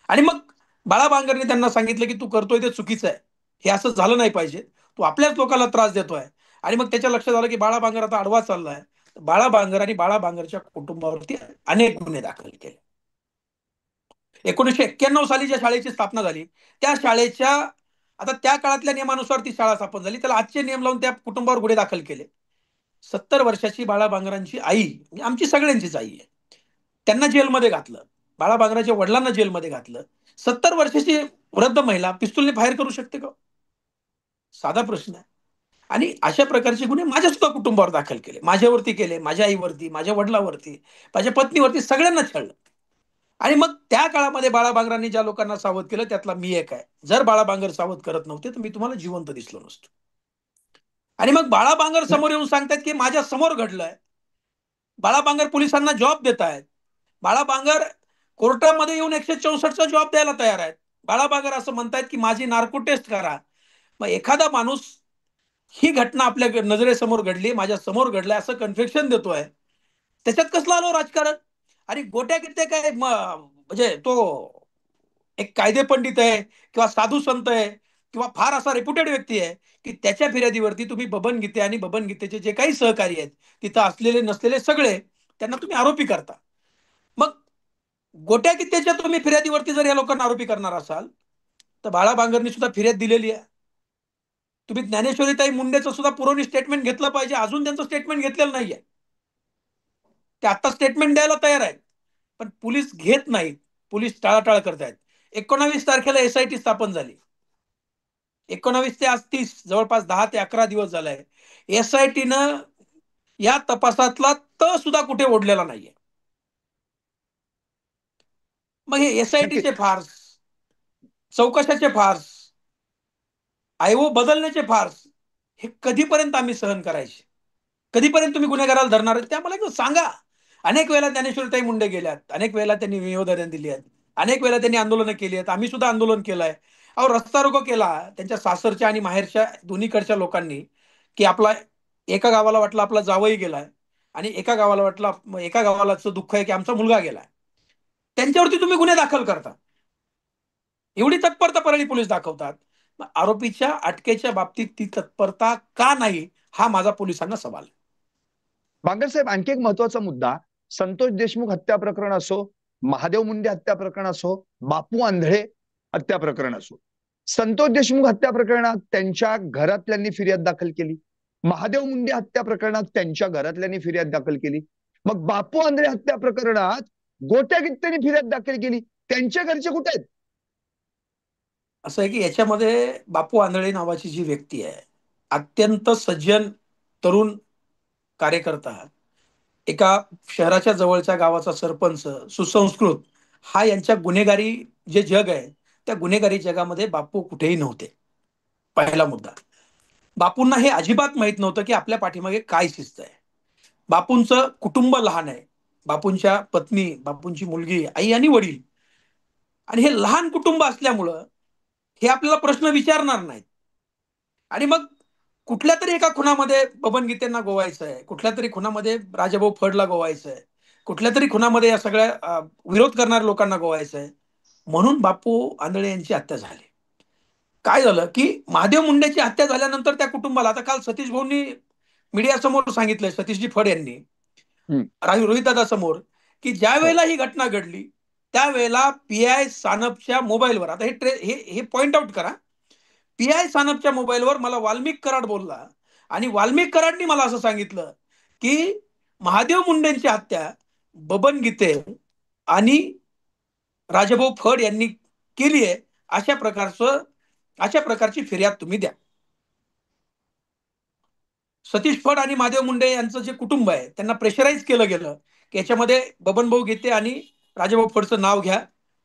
आणि मग बाळा बांगरने त्यांना सांगितलं की तू करतोय ते चुकीचं आहे, हे असं झालं नाही पाहिजे, तू आपल्याच लोकांना त्रास देतोय. आणि मग त्याच्या लक्षात आलं की बाळा बांगर आता आडवा चाललाय. बाळा बांगर आणि बाळा बांगरच्या कुटुंबावरती अनेक गुन्हे दाखल केले. 1991 साली ज्या शाळेची स्थापना झाली त्या शाळेच्या, आता त्या काळातल्या नियमानुसार ती शाळा स्थापन झाली, त्याला आजचे नियम लावून त्या कुटुंबावर गुन्हे दाखल केले. 70 वर्षाची बाळा बांगरांची आई, म्हणजे आमची सगळ्यांचीच आई आहे, त्यांना जेलमध्ये घातलं. बाळा बांगराच्या वडिलांना जेलमध्ये घातलं. 70 वर्षाची वृद्ध महिला पिस्तूलने फायर करू शकते का? साधा प्रश्न आहे. आणि अशा प्रकारचे गुन्हे माझ्या सुद्धा कुटुंबावर दाखल केले, माझ्यावरती केले, माझ्या आईवरती, माझ्या वडिलावरती, माझ्या पत्नीवरती, सगळ्यांना छळलं. आणि मग त्या काळामध्ये बाळा बांगरांनी ज्या लोकांना सावध केलं त्यातला मी एक आहे. जर बाळा बांगर सावध करत नव्हते तर मी तुम्हाला जिवंत दिसलो नसतो. आणि मग बाळा बांगर समोर येऊन सांगतात की माझ्या समोर घडलंय. बाळा बांगर पोलिसांना जॉब देत आहेत. बाळा बांगर कोर्टामध्ये येऊन 164चा जॉब द्यायला तयार आहेत. बाळा बांगर असं म्हणतायत की माझी नार्को टेस्ट करा. मग एखादा माणूस ही घटना आपल्या नजरेसमोर घडली, माझ्या समोर घडलाय असं कन्फेक्शन देतोय, त्याच्यात कसलं आलो राजकारण? आणि गोट्या किती काय म्हणजे तो एक कायदे पंडित आहे किंवा साधू संत आहे किंवा फार असा रेप्युटेड व्यक्ती आहे की त्याच्या फिर्यादीवरती तुम्ही बबन गीते आणि बबन गीतेचे जे काही सहकारी आहेत तिथं असलेले नसलेले सगळे त्यांना तुम्ही आरोपी करता. मग गोट्या कित्याच्या तुम्ही फिर्यादीवरती जर या लोकांना आरोपी करणार असाल तर बाळा बांगरनी सुद्धा फिर्याद दिलेली आहे. तुम्ही ज्ञानेश्वरीताई मुंडेचं सुद्धा पुरवणी स्टेटमेंट घेतलं पाहिजे. अजून त्यांचं स्टेटमेंट घेतलेलं नाहीये. ते आता स्टेटमेंट द्यायला तयार आहेत पण पोलीस घेत नाहीत. पोलीस टाळाटाळ करतायत. 19 तारखेला एसआयटी स्थापन झाली. 19 ते आज 30, जवळपास 10 ते 11 दिवस झालाय. एसआयटीनं या तपासातला त सुद्धा कुठे ओढलेला नाहीये. मग हे एसआयटीचे
नक्कीच.
फार्स, चौकशाचे फार्स, आयओ बदलण्याचे फार्स, हे कधीपर्यंत आम्ही सहन करायचे? कधीपर्यंत तुम्ही गुन्हेगाराला धरणार? ते आम्हाला एकदा सांगा. अनेक वेळेला ज्ञानेश्वरीताई मुंडे गेल्यात, अनेक वेळेला त्यांनी निवेदनं दिली आहेत, अनेक वेळेला त्यांनी आंदोलनं केली आहेत. आम्ही सुद्धा आंदोलन केलंय. अहो, रस्ता रोको केला त्यांच्या सासरच्या आणि माहेरच्या दोन्हीकडच्या लोकांनी, की आपला एका गावाला वाटलं आपला जावई गेलाय आणि एका गावाला वाटलं, एका गावालाचं दुःख आहे की आमचा मुलगा गेलाय. त्यांच्यावरती तुम्ही गुन्हे दाखल करता. एवढी तत्परता परळी पोलीस दाखवतात. आरोपीच्या अटकेच्या बाबतीत ती तत्परता का नाही, हा माझा पोलिसांना सवाल आहे.
बांगर साहेब, आणखी एक महत्वाचा मुद्दा, संतोष देशमुख हत्या प्रकरण असो, महादेव मुंडे हत्या प्रकरण असो, बापू आंधळे हत्या प्रकरण असो, संतोष देशमुख हत्या प्रकरणात त्यांच्या घरातल्यांनी फिर्याद दाखल केली, महादेव मुंडे हत्या प्रकरणात त्यांच्या घरातल्यांनी फिर्याद दाखल केली, मग बापू आंधळे हत्या प्रकरणात गोट्या गित्तेने फिर्याद दाखल केली, त्यांच्या घरचे कुठे आहेत?
असं आहे की याच्यामध्ये बापू आंधळे नावाची जी व्यक्ती आहे, अत्यंत सज्जन तरुण कार्यकर्ता, एका शहराच्या जवळच्या गावाचा सरपंच, सुसंस्कृत, हा यांच्या गुन्हेगारी जे जग आहे त्या गुन्हेगारी जगामध्ये बापू कुठेही नव्हते. पहिला मुद्दा. बापूंना हे अजिबात माहित नव्हतं की आपल्या पाठीमागे काय शिस्त आहे. बापूंचं कुटुंब लहान आहे. बापूंच्या पत्नी, बापूंची मुलगी, आई आणि वडील, आणि हे लहान कुटुंब असल्यामुळं हे आपल्याला प्रश्न विचारणार नाहीत. आणि मग कुठल्या तरी एका खुनामध्ये बबन गीतेंना गोवायचं आहे, कुठल्या तरी खुनामध्ये राजाभाऊ फडला गोवायचं आहे, कुठल्या तरी खुनामध्ये या सगळ्या विरोध करणाऱ्या लोकांना गोवायचं आहे, म्हणून बापू आंधळे यांची हत्या झाली. काय झालं की महादेव मुंडेची हत्या झाल्यानंतर त्या कुटुंबाला, आता काल सतीश भाऊंनी मीडियासमोर सांगितलंय, सतीशजी फड यांनी
हम्म.
रोहितदादा समोर, की ज्या
हो.
वेळेला ही घटना घडली त्यावेळेला पीआय सानपच्या मोबाईलवर, आता हे पॉइंट आउट करा, पीआय सानपच्या मोबाईलवर मला वाल्मिक कराड बोलला आणि वाल्मिक कराडनी मला असं सांगितलं की महादेव मुंडेंची हत्या बबन गीते आणि राजाभाऊ फड यांनी केली आहे, अशा प्रकारची फिर्याद तुम्ही द्या. सतीश फड आणि महादेव मुंडे यांचं जे कुटुंब आहे त्यांना प्रेशराईज केलं गेलं की याच्यामध्ये बबनभाऊ गीते आणि राजाभाऊ फडचं नाव घ्या.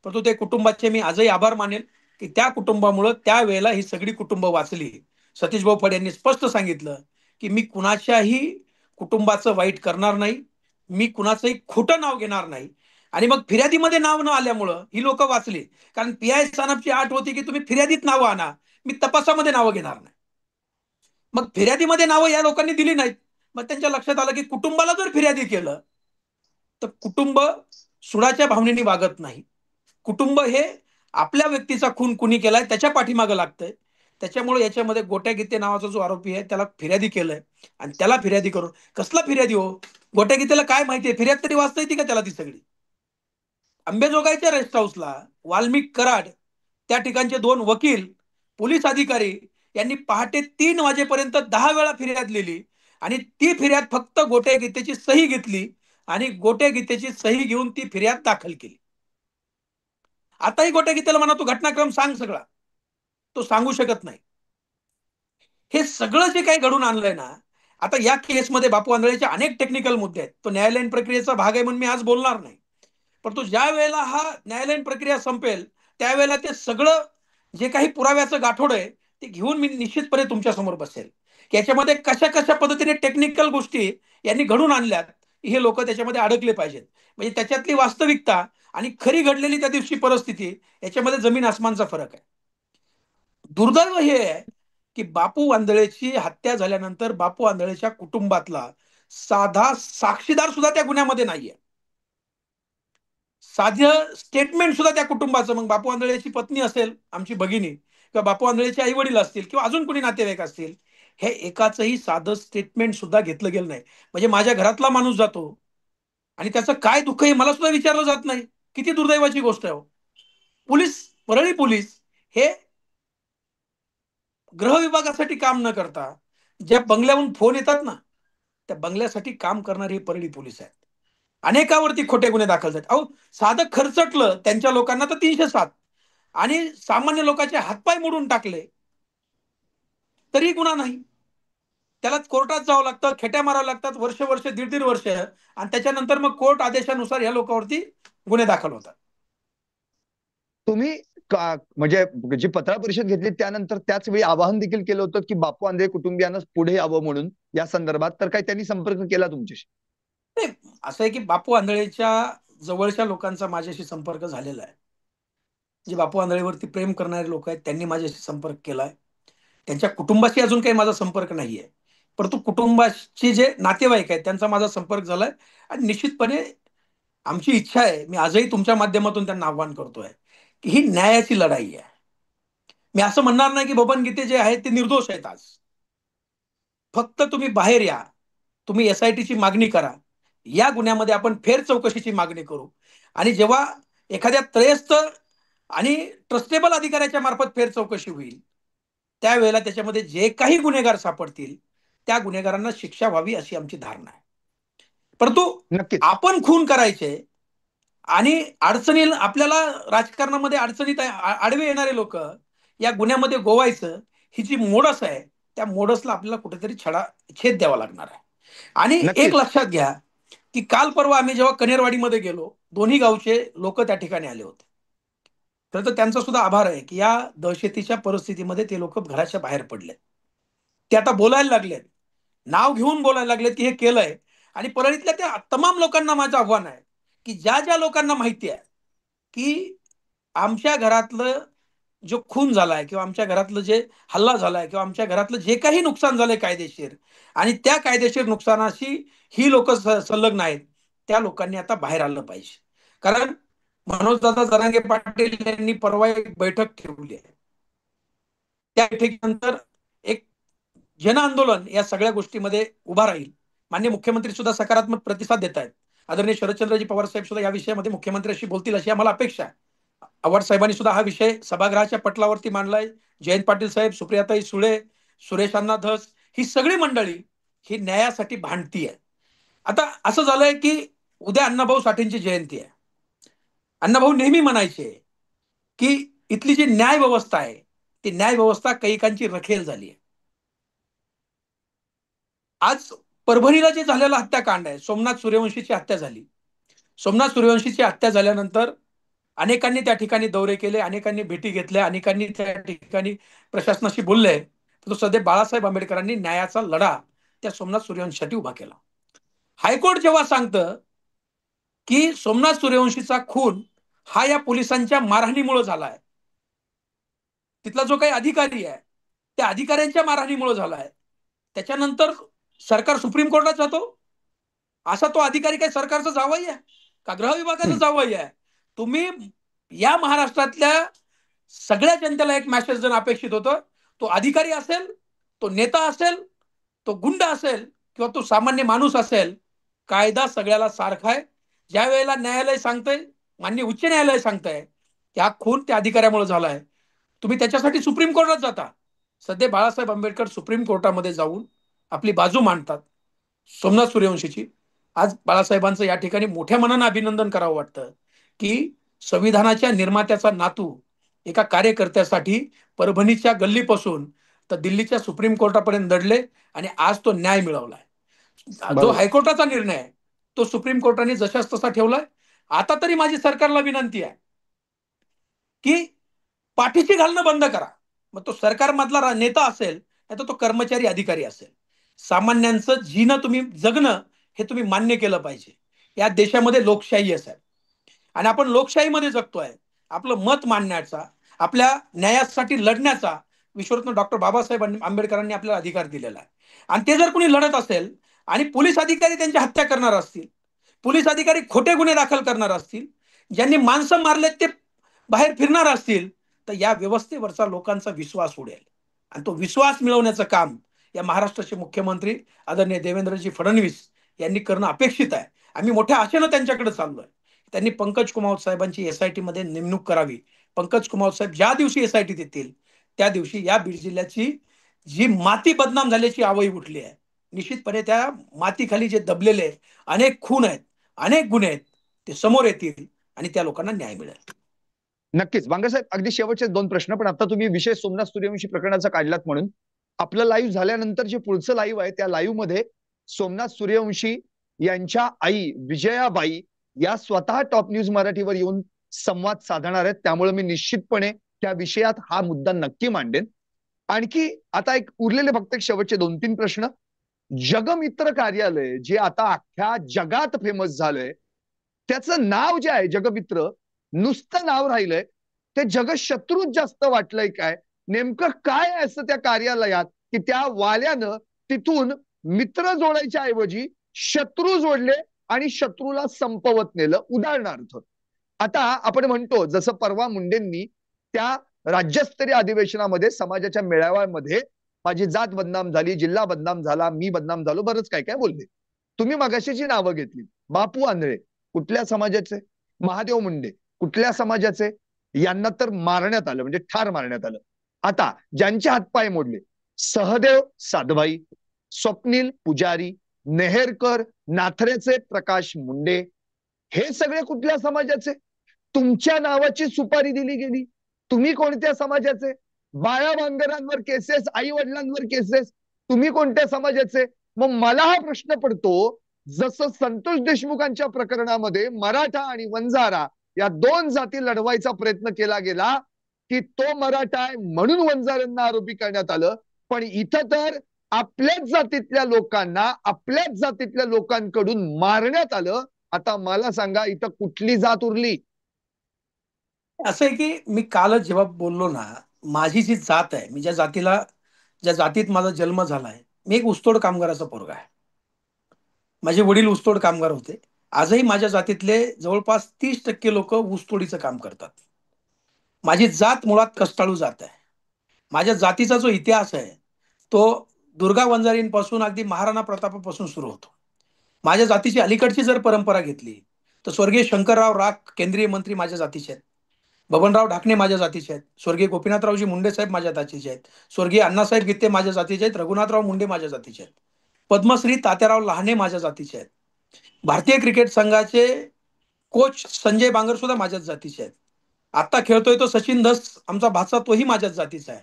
परंतु ते कुटुंबाचे मी आजही आभार मानेल की त्या कुटुंबामुळे त्यावेळेला ही सगळी कुटुंब वाचली. सतीश भाऊ फड यांनी स्पष्ट सांगितलं की मी कुणाच्याही कुटुंबाचं वाईट करणार नाही, मी कुणाचंही खोटं नाव घेणार नाही. आणि मग फिर्यादीमध्ये नाव न आल्यामुळं ही लोक वाचली. कारण पीआय सानपची आठ होती की तुम्ही फिर्यादीत नावं आणा, मी तपासामध्ये नावं घेणार नाही. मग फिर्यादीमध्ये नावं या लोकांनी दिली नाहीत. मग त्यांच्या लक्षात आलं की कुटुंबाला जर फिर्यादी केलं तर कुटुंब सुडाच्या भावनेने वागत नाही. कुटुंब हे आपल्या व्यक्तीचा खून कुणी केलाय त्याच्या पाठीमागं लागतंय. त्याच्यामुळे याच्यामध्ये गोट्या गीते नावाचा जो आरोपी आहे त्याला फिर्यादी केलंय आणि त्याला फिर्यादी करून कसला फिर्यादी हो? गोट्या गीतेला काय माहितीये? फिर्याद तरी वाचता येते का त्याला ती सगळी? अंबेजोगाईच्या रेस्ट हाऊसला वाल्मिक कराड, त्या ठिकाणचे दोन वकील, पोलीस अधिकारी यांनी पहाटे 3 वाजेपर्यंत 10 वेळा फिर्याद लिहिली आणि ती फिर्याद फक्त गोट्या गीतेची सही घेतली आणि गोट्या गीतेची सही घेऊन ती फिर्याद दाखल केली. आताही गोट्या गीतेला म्हणा तू घटनाक्रम सांग सगळा, तो सांगू शकत नाही. हे सगळं जे काही घडून आणलंय ना, आता या केसमध्ये बापू आंधळेचे अनेक टेक्निकल मुद्दे आहेत. तो न्यायालयीन प्रक्रियेचा भाग आहे म्हणून मी आज बोलणार नाही. परंतु ज्या वेळेला हा न्यायालयीन प्रक्रिया संपेल त्यावेळेला ते सगळं जे काही पुराव्याचं गाठोड आहे ते घेऊन मी निश्चितपणे तुमच्या समोर बसेल की याच्यामध्ये कशा कशा पद्धतीने टेक्निकल गोष्टी यांनी घडून आणल्यात, हे लोक त्याच्यामध्ये अडकले पाहिजेत. म्हणजे त्याच्यातली वास्तविकता आणि खरी घडलेली त्या दिवशी परिस्थिती याच्यामध्ये जमीन आसमानचा फरक आहे. दुर्दैव हे आहे की बापू आंधळेची हत्या झाल्यानंतर बापू आंधळेच्या कुटुंबातला साधा साक्षीदार सुद्धा त्या गुन्ह्यामध्ये नाहीये. साधं स्टेटमेंट सुद्धा त्या कुटुंबाचं, मग बापू आंधळेची पत्नी असेल, आमची भगिनी, किंवा बापू आंधळेचे आई वडील असतील किंवा अजून कोणी नातेवाईक असतील, हे एकाचंही साधं स्टेटमेंट सुद्धा घेतलं गेलं नाही. म्हणजे माझ्या घरातला माणूस जातो आणि त्याचं काय दुःख आहे मला सुद्धा विचारलं जात नाही. किती दुर्दैवाची गोष्ट आहे हो. पोलीस, परळी पोलीस हे गृह विभागासाठी काम न करता ज्या बंगल्याहून फोन येतात ना, त्या बंगल्यासाठी काम करणारे हे परळी पोलीस आहेत. अनेकावरती खोटे गुन्हे दाखल झाले. अहो, साधं खर्चटलं त्यांच्या लोकांना तर 307 आणि सामान्य लोकांचे हातपाय मोडून टाकले तरी गुन्हा नाही. त्याला कोर्टात जावं लागतं, खेट्या मारावं लागतात, वर्ष वर्ष, दीड दीड वर्ष, आणि त्याच्यानंतर मग कोर्ट आदेशानुसार या लोकांवरती गुन्हे दाखल होतात.
तुम्ही म्हणजे जी पत्रकार परिषद घेतली त्यानंतर त्याच वेळी आवाहन देखील केलं होतं की बापू आंधळे कुटुंबियांना पुढे यावं म्हणून या संदर्भात, तर काय त्यांनी संपर्क केला तुमच्याशी?
नाही, असं आहे की बापू आंधळेच्या जवळच्या लोकांचा माझ्याशी संपर्क झालेला आहे. जे बापू आंधळेवरती प्रेम करणारे लोक आहेत त्यांनी माझ्याशी संपर्क केलाय. त्यांच्या कुटुंबाशी अजून काही माझा संपर्क नाहीये, परंतु कुटुंबाचे जे नातेवाईक आहेत त्यांचा माझा संपर्क झालाय. आणि निश्चितपणे आमची इच्छा आहे, मी आजही तुमच्या माध्यमातून त्यांना आव्हान करतोय की ही न्यायाची लढाई आहे. मी असं म्हणणार नाही की बबन गीते जे आहेत ते निर्दोष आहेत. आज फक्त तुम्ही बाहेर या, तुम्ही एसआयटीची मागणी करा, या गुन्ह्यामध्ये आपण फेर चौकशीची मागणी करू. आणि जेव्हा एखाद्या त्रयस्थ आणि ट्रस्टेबल अधिकाऱ्याच्या मार्फत फेर चौकशी होईल, त्यावेळेला त्याच्यामध्ये जे काही गुन्हेगार सापडतील त्या गुन्हेगारांना शिक्षा व्हावी अशी आमची धारणा आहे. परंतु
नक्कीच.
आपण खून करायचे आणि अडचणी आपल्याला राजकारणामध्ये अडचणीत आडवे येणारे लोक या गुन्ह्यामध्ये गोवायचं, ही जी मोडस आहे त्या मोडसला आपल्याला कुठेतरी छेद द्यावा लागणार आहे. आणि एक
नक्कीच.
लक्षात घ्या की काल परवा आम्ही जेव्हा कनेरवाडीमध्ये गेलो, दोन्ही गावचे लोक त्या ठिकाणी आले होते. खरं तर त्यांचा सुद्धा आभार आहे की या दहशतीच्या परिस्थितीमध्ये ते लोक घराच्या बाहेर पडले. ते आता बोलायला लागलेत, नाव घेऊन बोलायला लागलेत की हे केलंय. आणि परळीतल्या त्या तमाम लोकांना माझं आव्हान आहे की ज्या ज्या लोकांना माहिती आहे की आमच्या घरातलं जो खून झालाय किंवा आमच्या घरातलं जे हल्ला झालाय किंवा आमच्या घरातलं जे काही नुकसान झालंय कायदेशीर, आणि त्या कायदेशीर नुकसानाशी ही लोक संलग्न आहेत, त्या लोकांनी आता बाहेर आलं पाहिजे. कारण मनोजदादा जरांगे पाटील यांनी परवा एक बैठक ठेवली आहे. त्या बैठकीनंतर एक जन आंदोलन या सगळ्या गोष्टीमध्ये उभा राहील. माननीय मुख्यमंत्री सुद्धा सकारात्मक प्रतिसाद देत आहेत. आदरणीय शरदचंद्रजी पवार साहेब सुद्धा या विषयामध्ये मुख्यमंत्र्यांशी बोलतील अशी आम्हाला अपेक्षा आहे. आव्हाड साहेबांनी सुद्धा हा विषय सभागृहाच्या पटलावरती मांडलाय. जयंत पाटील साहेब, सुप्रियाताई सुळे, सुरेश अण्णा धस, ही सगळी मंडळी ही न्यायासाठी भांडती आहे. आता असं झालंय की उद्या अण्णाभाऊ साठेंची जयंती आहे. अण्णाभाऊ नेहमी म्हणायचे की इथली जी न्याय व्यवस्था आहे ती न्याय व्यवस्था कैकांची रखेल झाली आहे. आज परभणीला जे झालेला हत्याकांड आहे, सोमनाथ सूर्यवंशीची हत्या झाली. सोमनाथ सूर्यवंशीची हत्या झाल्यानंतर अनेकांनी त्या ठिकाणी दौरे केले, अनेकांनी भेटी घेतल्या, अनेकांनी त्या ठिकाणी प्रशासनाशी बोलले. तो सध्या बाळासाहेब आंबेडकरांनी न्यायाचा लढा त्या सोमनाथ सूर्यवंशीसाठी उभा केला. हायकोर्ट जेव्हा सांगतं की सोमनाथ सूर्यवंशीचा खून हा या पोलिसांच्या मारहाणीमुळे झालाय, तिथला जो काही अधिकारी आहे त्या अधिकाऱ्यांच्या मारहाणीमुळे झालाय, त्याच्यानंतर सरकार सुप्रीम कोर्टात जातो. असा तो अधिकारी काय सरकारचा जावई आहे का गृह विभागाचा
हम्म.
जावई आहे? तुम्ही या महाराष्ट्रातल्या सगळ्या जनतेला एक मेसेज देणं अपेक्षित होतं. तो अधिकारी असेल, तो नेता असेल, तो गुंड असेल किंवा तो सामान्य माणूस असेल, कायदा सगळ्याला सारखा आहे. ज्या वेळेला न्यायालय सांगतंय, माननीय उच्च न्यायालय सांगतंय की हा खून त्या अधिकाऱ्यामुळे झालाय, तुम्ही त्याच्यासाठी सुप्रीम कोर्टात जाता. सध्या बाळासाहेब आंबेडकर सुप्रीम कोर्टामध्ये जाऊन आपली बाजू मांडतात सोमनाथ सूर्यवंशीची. आज बाळासाहेबांचं या ठिकाणी मोठ्या मनानं अभिनंदन करावं वाटतं की संविधानाच्या निर्मात्याचा नातू एका कार्यकर्त्यासाठी परभणीच्या गल्लीपासून तर दिल्लीच्या सुप्रीम कोर्टापर्यंत लढले आणि आज तो न्याय मिळवलाय. जो
बरोबर.
हायकोर्टाचा निर्णय आहे तो सुप्रीम कोर्टाने जशाच तसा ठेवलाय. आता तरी माझी सरकारला विनंती आहे की पाठीशी घालणं बंद करा. मग तो सरकारमधला नेता असेल नाही तर तो कर्मचारी अधिकारी असेल, सामान्यांचं जीणं तुम्ही जगणं हे तुम्ही मान्य केलं पाहिजे. या देशामध्ये लोकशाही आहे साहेब, आणि आपण लोकशाहीमध्ये जगतोय. आपलं मत मांडण्याचा, आपल्या न्यायासाठी लढण्याचा विश्वरत्न डॉक्टर बाबासाहेब आंबेडकरांनी आपल्याला अधिकार दिलेला आहे. आणि ते जर कोणी लढत असेल आणि पोलीस अधिकारी त्यांची हत्या करणार असतील, पोलीस अधिकारी खोटे गुन्हे दाखल करणार असतील, ज्यांनी माणसं मारलेत ते बाहेर फिरणार असतील, तर या व्यवस्थेवरचा लोकांचा विश्वास उडेल. आणि तो विश्वास मिळवण्याचं काम या महाराष्ट्राचे मुख्यमंत्री आदरणीय देवेंद्रजी फडणवीस यांनी करणं अपेक्षित आहे. आम्ही मोठ्या आशेनं त्यांच्याकडे चाललोय. त्यांनी पंकज कुमार साहेबांची एसआयटी मध्ये नेमणूक करावी. पंकज कुमार साहेब ज्या दिवशी एसआयटी देतील त्या दिवशी या बीड जिल्ह्याची जी माती बदनाम झाल्याची आवई उठली आहे, निश्चितपणे त्या मातीखाली जे दबलेले अनेक खून आहेत, अनेक गुन्हे आहेत, ते समोर येतील आणि त्या लोकांना न्याय मिळेल.
नक्कीच. बांगर अगदी शेवटचे दोन प्रश्न, पण आता तुम्ही विषय सोमनाथ सूर्यवंशी प्रकरणाचा काढलात म्हणून आपलं लाईव्ह झाल्यानंतर जे पुढचं लाईव्ह आहे त्या लाईव्ह मध्ये सोमनाथ सूर्यवंशी यांच्या आई विजयाबाई या स्वतः टॉप न्यूज मराठीवर येऊन संवाद साधणार आहेत. त्यामुळे मी निश्चितपणे त्या विषयात हा मुद्दा नक्की मांडेन. आणखी आता एक उरलेले फक्त एक शेवटचे दोन तीन प्रश्न. जगमित्र कार्यालय जे आता अख्ख्या जगात फेमस झालंय, त्याचं नाव जे आहे जगमित्र, नुसतं नाव राहिलंय. ते जगशत्रूच जास्त वाटलंय काय? नेमकं काय असं त्या कार्यालयात की त्या वाल्यानं तिथून मित्र जोडायच्या ऐवजी शत्रू जोडले आणि शत्रूला संपवत नेलं? उदाहरणार्थ आता आपण म्हणतो जसं परवा मुंडेंनी त्या राज्यस्तरीय अधिवेशनामध्ये समाजाच्या मेळाव्यामध्ये माझी जात बदनाम झाली, जिल्हा बदनाम झाला, मी बदनाम झालो, बरंच काय काय बोलले. तुम्ही मगाशी जी नावं घेतली, बापू आंधळे कुठल्या समाजाचे, महादेव मुंडे कुठल्या समाजाचे, यांना तर मारण्यात आलं, म्हणजे ठार मारण्यात आलं. आता ज्यांचे हातपाय मोडले, सहदेव साधभाई, स्वप्नील पुजारी, नेहरकर, नाथरेचे प्रकाश मुंडे, हे सगळे कुठल्या समाजाचे? तुमच्या नावाची सुपारी दिली गेली. तुम्ही कोणत्या समाजाचे? बाळा बांगरांवर केसेस, आई वडिलांवर केसेस, तुम्ही कोणत्या समाजाचे? मग मला हा प्रश्न पडतो, जसं संतोष देशमुखांच्या प्रकरणामध्ये मराठा आणि वंजारा या दोन जाती लढवायचा प्रयत्न केला गेला, की तो मराठा आहे म्हणून वंजारांना आरोपी करण्यात आलं, पण इथं तर आपल्याच जातीतल्या लोकांना आपल्याच जातीतल्या लोकांकडून मारण्यात आलं. आता मला सांगा, इथं कुठली जात उरली?
असं आहे की मी कालच जेव्हा बोललो ना, माझी जी जात आहे, मी ज्या जातीत माझा जन्म झालाय, मी एक ऊसतोड कामगाराचा पोरगा आहे. माझे वडील ऊसतोड कामगार होते. आजही माझ्या जातीतले जवळपास 30% लोक ऊसतोडीचं काम करतात. माझी जात मुळात कष्टाळू जात आहे. माझ्या जातीचा जो इतिहास आहे तो दुर्गा वंजारींपासून अगदी महाराणा प्रतापापासून सुरू होतो. माझ्या जातीची अलीकडची जर परंपरा घेतली तर स्वर्गीय शंकरराव राख केंद्रीय मंत्री माझ्या जातीचे आहेत. बबनराव ढाकणे माझ्या जातीचे आहेत. स्वर्गीय गोपीनाथरावजी मुंडे साहेब माझ्या जातीचे आहेत. स्वर्गीय अण्णासाहेब गित्ते माझ्या जातीचे आहेत. रघुनाथराव मुंडे माझ्या जातीचे आहेत. पद्मश्री तात्याराव लहाने माझ्या जातीचे आहेत. भारतीय क्रिकेट संघाचे कोच संजय बांगर सुद्धा माझ्याच जातीचे आहेत. आता खेळतोय तो सचिन धस आमचा भाचा, तोही माझ्याच जातीचा आहे.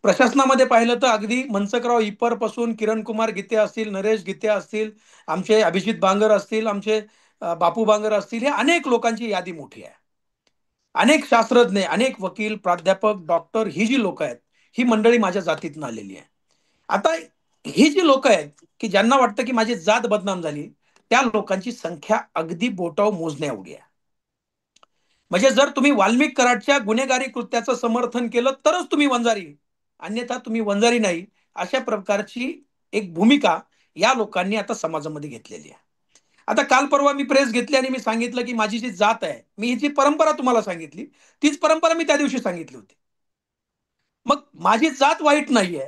प्रशासनामध्ये पाहिलं तर अगदी मनसकराव इपर पासून किरण कुमार गीते असतील, नरेश गीते असतील, आमचे अभिजित बांगर असतील, आमचे बापू बांगर असतील, हे अनेक लोकांची यादी मोठी आहे. अनेक शास्त्रज्ञ, अनेक वकील, प्राध्यापक, डॉक्टर, ही जी लोक आहेत, ही मंडळी माझ्या जातीतून आलेली आहे. आता ही जी लोक आहेत की ज्यांना वाटतं की माझी जात बदनाम झाली, त्या लोकांची संख्या अगदी बोटावर मोजण्या एवढी आहे. म्हणजे जर तुम्ही वाल्मिक कराडच्या गुन्हेगारी कृत्याचं समर्थन केलं तरच तुम्ही वंजारी, अन्यथा तुम्ही वंजारी नाही, अशा प्रकारची एक भूमिका या लोकांनी आता समाजामध्ये घेतलेली आहे. आता काल परवा मी प्रेस घेतली आणि मी सांगितलं की माझी जी जात आहे, मी ही जी परंपरा तुम्हाला सांगितली, तीच परंपरा मी त्या दिवशी सांगितली होती. मग माझी जात वाईट नाहीये,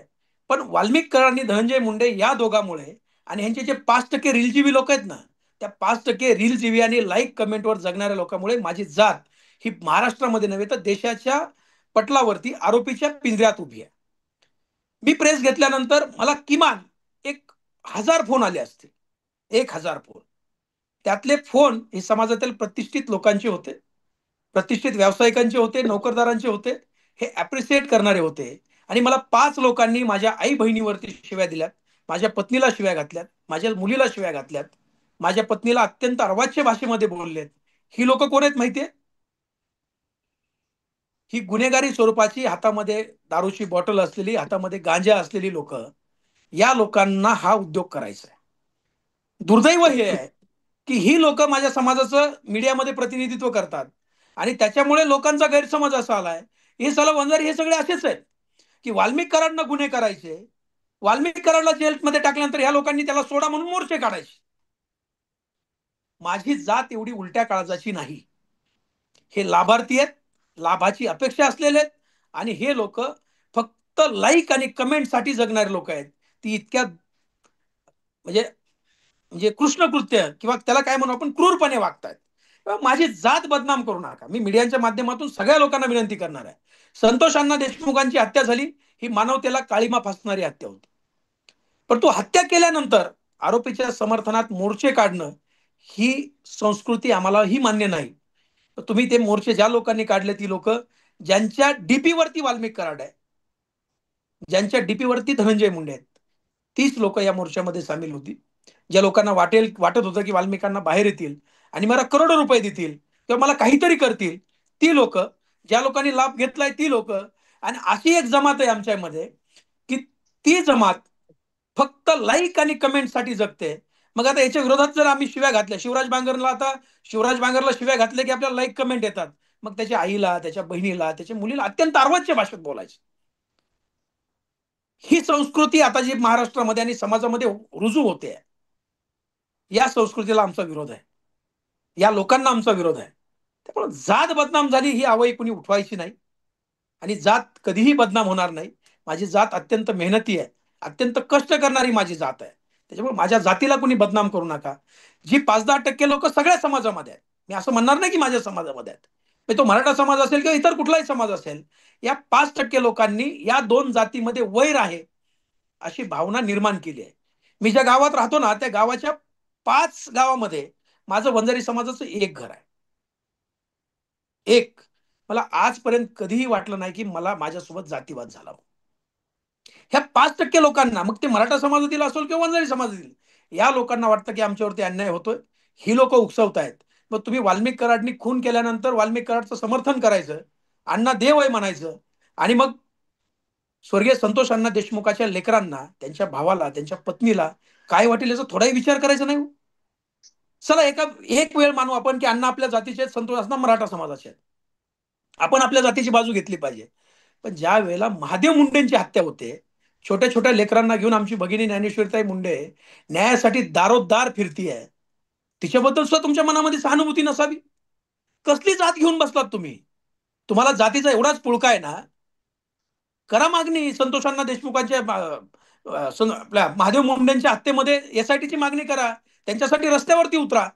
पण वाल्मिक कराड आणि धनंजय मुंडे या दोघांमुळे आणि ह्यांचे जे 5% रीलजीवी लोक आहेत ना, त्या 5% रीलजीवी आणि लाईक कमेंटवर जगणाऱ्या लोकांमुळे माझी जात ही महाराष्ट्रामध्ये नव्हे तर देशाच्या पटलावरती आरोपीच्या पिंजऱ्यात उभी आहे. मी प्रेस घेतल्यानंतर मला किमान एक 1000 फोन आले असतील. 1000 फोन. त्यातले फोन हे समाजातील प्रतिष्ठित लोकांचे होते, प्रतिष्ठित व्यावसायिकांचे होते, नोकरदारांचे होते, हे अप्रिशिएट करणारे होते. आणि मला 5 लोकांनी माझ्या आई बहिणीवरती शिव्या दिल्यात, माझ्या पत्नीला शिव्या घातल्यात, माझ्या मुलीला शिव्या घातल्यात, माझ्या पत्नीला अत्यंत अर्वाच्य भाषेमध्ये बोललेत. ही लोक कोण आहेत माहितीये? ही गुन्हेगारी स्वरूपाची, हातामध्ये दारूची बॉटल असलेली, हातामध्ये गांजा असलेली लोक, या लोकांना हा उद्योग करायचा आहे. दुर्दैव हे आहे की ही लोक माझ्या समाजाचं मीडियामध्ये प्रतिनिधित्व करतात आणि त्याच्यामुळे लोकांचा गैरसमज असा आलाय, हे साला वंजारी हे सगळे असेच आहेत की वाल्मिक कराडनं गुन्हे करायचे, वाल्मिक कराडला जेलमध्ये टाकल्यानंतर ह्या लोकांनी त्याला सोडा म्हणून मोर्चे काढायचे. माझी जात एवढी उलट्या काळजाची नाही. हे लाभार्थी आहेत, लाभाची अपेक्षा असलेले आहेत आणि हे लोक फक्त लाईक आणि कमेंट साठी जगणारे लोक आहेत. ती इतक्या म्हणजे म्हणजे कृष्णकृत्य किंवा त्याला काय म्हणू आपण, क्रूरपणे वागतायत. माझी जात बदनाम करू नका. मी मीडियाच्या माध्यमातून सगळ्या लोकांना विनंती करणार आहे. संतोष अण्णा देशमुखांची हत्या झाली, ही मानवतेला काळीमा फासणारी हत्या होती. परंतु हत्या केल्यानंतर आरोपीच्या समर्थनात मोर्चे काढणं, ही संस्कृती आम्हाला ही मान्य नाही. तुम्ही ते मोर्चे ज्या लोकांनी काढले, ती लोक ज्यांच्या डीपी वरती वाल्मिक कराड आहे, ज्यांच्या डीपी वरती धनंजय मुंडे आहेत, तीच लोक या मोर्चामध्ये सामील होती. ज्या लोकांना वाटत होतं की वाल्मिकांना बाहेर येतील आणि मला करोडो रुपये देतील किंवा मला काहीतरी करतील, ती लोक, ज्या लोकांनी लाभ घेतलाय ती लोक, आणि अशी एक जमात आहे आमच्यामध्ये की ती जमात फक्त लाईक आणि कमेंट साठी जगते. मग आता याच्या विरोधात जर आम्ही शिव्या घातल्या, शिवराज बांगरला शिव्या घातल्या की आपल्याला लाईक कमेंट येतात, मग त्याच्या आईला, त्याच्या बहिणीला, त्याच्या मुलीला अत्यंत अर्वाच्य भाषेत बोलायचे. ही संस्कृती आता जी महाराष्ट्रामध्ये आणि समाजामध्ये रुजू होते, या संस्कृतीला आमचा विरोध आहे, या लोकांना आमचा विरोध आहे. त्यामुळे जात बदनाम झाली ही आवई कुणी उठवायची नाही. आणि जात कधीही बदनाम होणार नाही. माझी जात अत्यंत मेहनती आहे, अत्यंत कष्ट करणारी माझी जात आहे. त्याच्यामुळे माझ्या जातीला कोणी बदनाम करू नका. जी 5-10% लोक सगळ्या समाजामध्ये आहेत, मी असं म्हणणार नाही की माझ्या समाजामध्ये आहेत, तो मराठा समाज असेल किंवा इतर कुठलाही समाज असेल, या 5% लोकांनी या दोन जातीमध्ये वैर आहे अशी भावना निर्माण केली आहे. मी ज्या गावात राहतो ना, त्या गावाच्या 5 गावामध्ये माझं वंजारी समाजाचं एक घर आहे. एक. मला आजपर्यंत कधीही वाटलं नाही की मला माझ्यासोबत जातीवाद झाला. ह्या 5% लोकांना, मग ते मराठा समाजातील असेल किंवा वंजारी समाजातील, या लोकांना वाटतं की आमच्यावरती अन्याय होतोय, ही लोक उकसवतायत. मग तुम्ही वाल्मिक कराडनी खून केल्यानंतर वाल्मिक कराडचं समर्थन करायचं, अण्णा देव आहे म्हणायचं, आणि मग स्वर्गीय संतोष अण्णा देशमुखाच्या लेकरांना, त्यांच्या भावाला, त्यांच्या पत्नीला काय वाटेल याचा थोडाही विचार करायचा नाही. चला एक वेळ मानू आपण की अण्णा आपल्या जातीचे आहेत, संतोष अण्णा मराठा समाजाचे आहेत, आपण आपल्या जातीची बाजू घेतली पाहिजे. पण ज्या वेळेला महादेव मुंडेंची हत्या होते, छोट्या छोट्या लेकरांना घेऊन आमची भगिनी ज्ञानेश्वरीताई मुंडे न्यायासाठी दारोदार फिरतीये, तिच्याबद्दल सुद्धा तुमच्या मनामध्ये सहानुभूती नसावी? कसली जात घेऊन बसलात तुम्ही? तुम्हाला जातीचा एवढाच पुळका आहे ना, करा मागणी संतोषांना देशमुखांच्या आपल्या महादेव मुंडेंच्या हत्येमध्ये एसआयटीची मागणी करा, त्यांच्यासाठी रस्त्यावरती उतरा.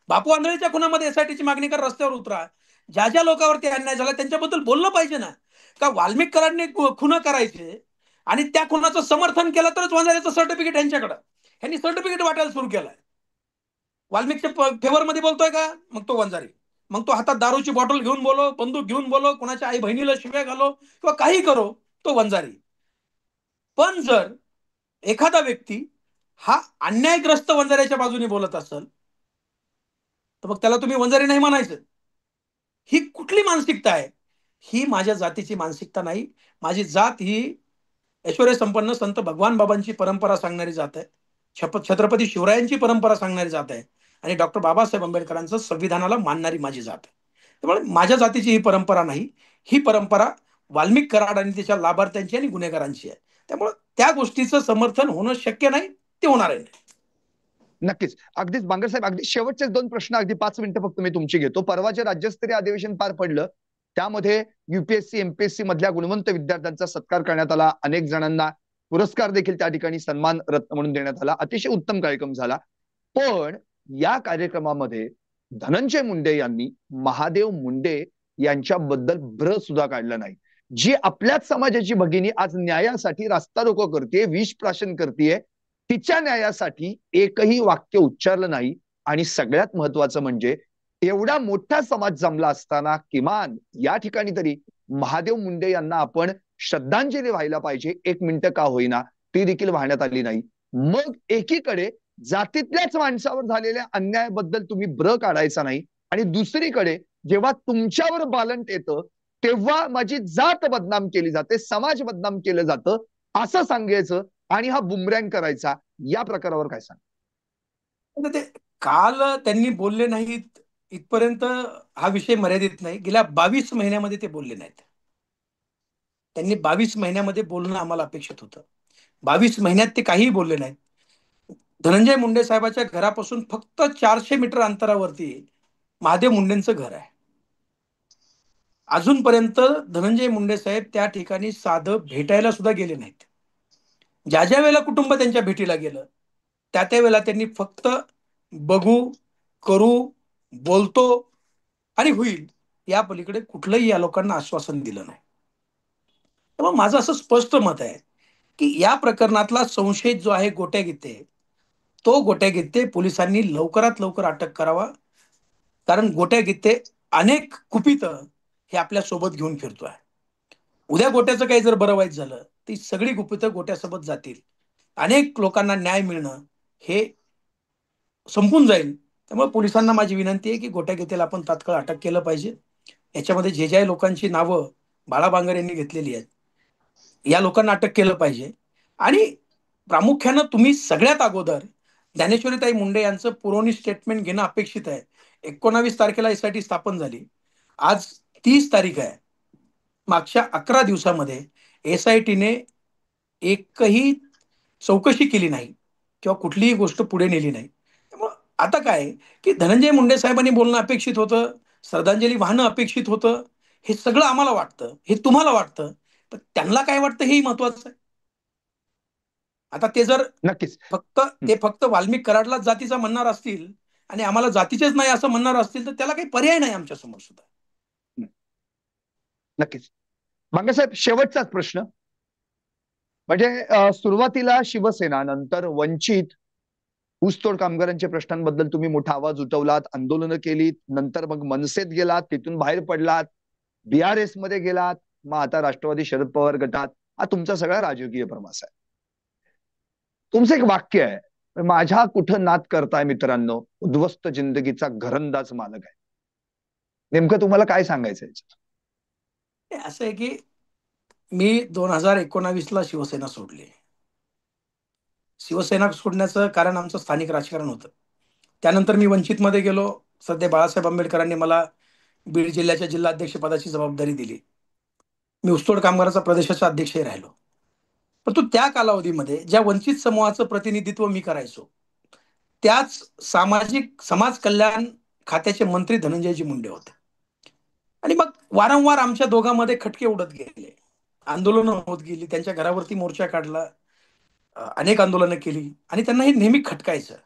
बापू आंधळेच्या खुनामध्ये एसआयटीची मागणी करा, रस्त्यावर उतरा. ज्या ज्या लोकांवरती अन्याय झाला त्यांच्याबद्दल बोललं पाहिजे ना. का वाल्मिक कराडने खुना करायचे आणि त्या खुनाचं समर्थन केलं तरच वंजाऱ्याचं सर्टिफिकेट यांच्याकडं, यांनी सर्टिफिकेट वाटायला सुरू केलंय. वाल्मिकच्या फेवरमध्ये बोलतोय का, मग तो वंजारी. मग तो हातात दारूची बॉटल घेऊन बोलो, बंदूक घेऊन बोलो, कोणाच्या आई बहिणीला शिव्या घालो किंवा काही करो, तो वंजारी. पण जर एखादा व्यक्ती हा अन्यायग्रस्त वंजाऱ्याच्या बाजूने बोलत असेल, तर मग त्याला तुम्ही वंजारी नाही म्हणायचं. ही कुठली मानसिकता आहे? ही माझ्या जातीची मानसिकता नाही. माझी जात ही ऐश्वर्य संपन्न संत भगवान बाबांची परंपरा सांगणारी जात आहे, छत्रपती शिवरायांची परंपरा सांगणारी जात आहे, आणि डॉक्टर बाबासाहेब आंबेडकरांचं संविधानाला मानणारी माझी जात आहे. त्यामुळे माझ्या जातीची ही परंपरा नाही, ही परंपरा वाल्मिक कराड आणि त्याच्या लाभार्थ्यांची आणि गुन्हेगारांची आहे. त्यामुळे त्या गोष्टीचं समर्थन होणं शक्य नाही, ते होणार आहे.
नक्कीच. अगदीच बांगर अगदी शेवटचे 2 प्रश्न, अगदी 5 मिनिटं फक्त मी तुमची घेतो. परवा जे राज्यस्तरीय अधिवेशन पार पडलं, त्यामध्ये युपीएससी एमपीएससी मधल्या गुणवंत विद्यार्थ्यांचा सत्कार करण्यात आला. अनेक जणांना पुरस्कार देखील त्या ठिकाणी सन्मान रत्न म्हणून देण्यात आला. अतिशय उत्तम कार्यक्रम झाला. पण या कार्यक्रमामध्ये धनंजय मुंडे यांनी महादेव मुंडे यांच्याबद्दल ब्र सुद्धा काढलं नाही. जी आपल्याच समाजाची भगिनी आज न्यायासाठी रास्ता रोको करते, विष प्राशन करते, तिच्या न्यायासाठी एकही वाक्य उच्चारलं नाही. आणि सगळ्यात महत्वाचं म्हणजे एवढा मोठा समाज जमला असताना किमान या ठिकाणी तरी महादेव मुंडे यांना आपण श्रद्धांजली व्हायला पाहिजे, 1 मिनिट का होईना, ती देखील वाहण्यात आली नाही. मग एकीकडे जातीतल्याच माणसावर झालेल्या अन्यायाबद्दल तुम्ही ब्र काढायचा नाही, आणि दुसरीकडे जेव्हा तुमच्यावर बालंट येतं तेव्हा माझी जात बदनाम केली जाते, समाज बदनाम केलं जातं असं सांगायचं आणि हा बुमरँग करायचा. या प्रकारावर काय सांग?
ते काल त्यांनी बोलले नाहीत इथपर्यंत हा विषय मर्यादित नाही. गेल्या 22 महिन्यामध्ये ते बोलले नाहीत. त्यांनी 22 महिन्यामध्ये बोलणं आम्हाला अपेक्षित होतं. 22 महिन्यात ते काहीही बोलले नाहीत. धनंजय मुंडे साहेबाच्या घरापासून फक्त 400 मीटर अंतरावरती महादेव मुंडेंचं घर आहे. अजूनपर्यंत धनंजय मुंडे साहेब त्या ठिकाणी साधं भेटायला सुद्धा गेले नाहीत. ज्या ज्या वेळेला कुटुंब त्यांच्या भेटीला गेलं, त्या त्या वेळेला त्यांनी फक्त बघू, करू, बोलतो आणि होईल, या पलीकडे कुठलंही या लोकांना आश्वासन दिलं नाही. त्यामुळे माझं असं स्पष्ट मत आहे की या प्रकरणातला संशयित जो आहे गोट्या गीते, तो गोट्या गीते पोलिसांनी लवकरात लवकर अटक करावा. कारण गोट्या गीते अनेक कुपित हे आपल्या सोबत घेऊन फिरतोय. उद्या गोट्याचं काही जर बरं वाईट झालं, ती सगळी गुपितं गोट्यासोबत जातील. अनेक लोकांना न्याय मिळणं हे संपून जाईल. त्यामुळे पोलिसांना माझी विनंती आहे की गोट्या गीतेला आपण तात्काळ अटक केलं पाहिजे. याच्यामध्ये जे ज्या लोकांची नावं बाळा बांगर यांनी घेतलेली आहेत, या लोकांना अटक केलं पाहिजे. आणि प्रामुख्यानं तुम्ही सगळ्यात अगोदर ज्ञानेश्वरीताई मुंडे यांचं पुरवणी स्टेटमेंट घेणं अपेक्षित आहे. 19 तारखेला एसआयटी स्थापन झाली, आज 30 तारीख आहे. मागच्या 11 दिवसामध्ये एसआयटीने एकही चौकशी केली नाही किंवा कुठलीही गोष्ट पुढे नेली नाही. त्यामुळं आता काय की धनंजय मुंडे साहेबांनी बोलणं अपेक्षित होतं, श्रद्धांजली वाहणं अपेक्षित होतं. हे सगळं आम्हाला वाटतं, हे तुम्हाला वाटतं, पण त्यांना काय वाटतं हेही महत्वाचं आहे. आता ते जर
नक्कीच.
फक्त ते फक्त वाल्मिक कराडलाच जातीचा म्हणणार असतील आणि आम्हाला जातीचेच नाही असं म्हणणार असतील, तर त्याला काही पर्याय नाही आमच्या समोर सुद्धा.
नक्कीच. बांगरसाहेब, शेवटचाच प्रश्न. म्हणजे सुरुवातीला शिवसेना, नंतर वंचित, ऊसतोड कामगारांच्या प्रश्नांबद्दल तुम्ही मोठा आवाज उठवलात, आंदोलनं केलीत, नंतर मग मनसेत गेलात, तिथून बाहेर पडलात, BRS मध्ये गेलात, मग आता राष्ट्रवादी शरद पवार गटात. हा तुमचा सगळा राजकीय प्रवास आहे. तुमचं एक वाक्य आहे, माझ्या कुठं नाद करताय मित्रांनो, उद्ध्वस्त जिंदगीचा घरंदाज मालक आहे. नेमकं तुम्हाला काय सांगायचं याच्यात?
हे असं आहे की मी 2019ला शिवसेना सोडली. शिवसेना सोडण्याचं कारण आमचं स्थानिक राजकारण होतं. त्यानंतर मी वंचितमध्ये गेलो. सध्या बाळासाहेब आंबेडकरांनी मला बीड जिल्ह्याच्या जिल्हाध्यक्ष पदाची जबाबदारी दिली. मी ऊसतोड कामगाराचा प्रदेशाचा अध्यक्षही राहिलो. परंतु त्या कालावधीमध्ये ज्या वंचित समूहाचं प्रतिनिधित्व मी करायचो, त्याच सामाजिक समाज कल्याण खात्याचे मंत्री धनंजयजी मुंडे होते. आणि मग वारंवार आमच्या दोघांमध्ये खटके उडत गेले, आंदोलनं होत गेली, त्यांच्या घरावरती मोर्चा काढला, अनेक आंदोलनं केली आणि त्यांना हे नेहमी खटकायचं.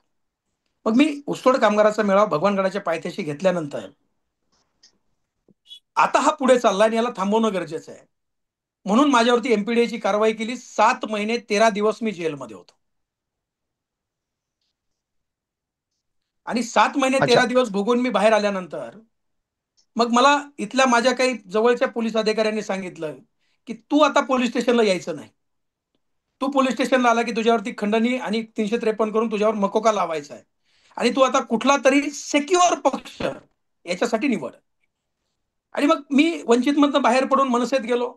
मग मी ऊसतोड कामगाराचा मेळावा भगवानगडाच्या पायथ्याशी घेतल्यानंतर आता हा पुढे चालला आणि याला थांबवणं गरजेचं आहे, म्हणून माझ्यावरती एमपीडीची कारवाई केली. 7 महिने 13 दिवस मी जेलमध्ये होतो आणि 7 महिने
अच्छा.
13 दिवस भोगून मी बाहेर आल्यानंतर मग मला इथल्या माझ्या काही जवळच्या पोलीस अधिकाऱ्यांनी सांगितलं की तू आता पोलीस स्टेशनला यायचं नाही. तू पोलीस स्टेशनला आला की तुझ्यावरती खंडणी आणि 353 करून तुझ्यावर मकोका लावायचा आहे आणि तू आता कुठला तरी सेक्युअर पक्ष याच्यासाठी निवड. आणि मग मी वंचितमधनं बाहेर पडून मनसेत गेलो.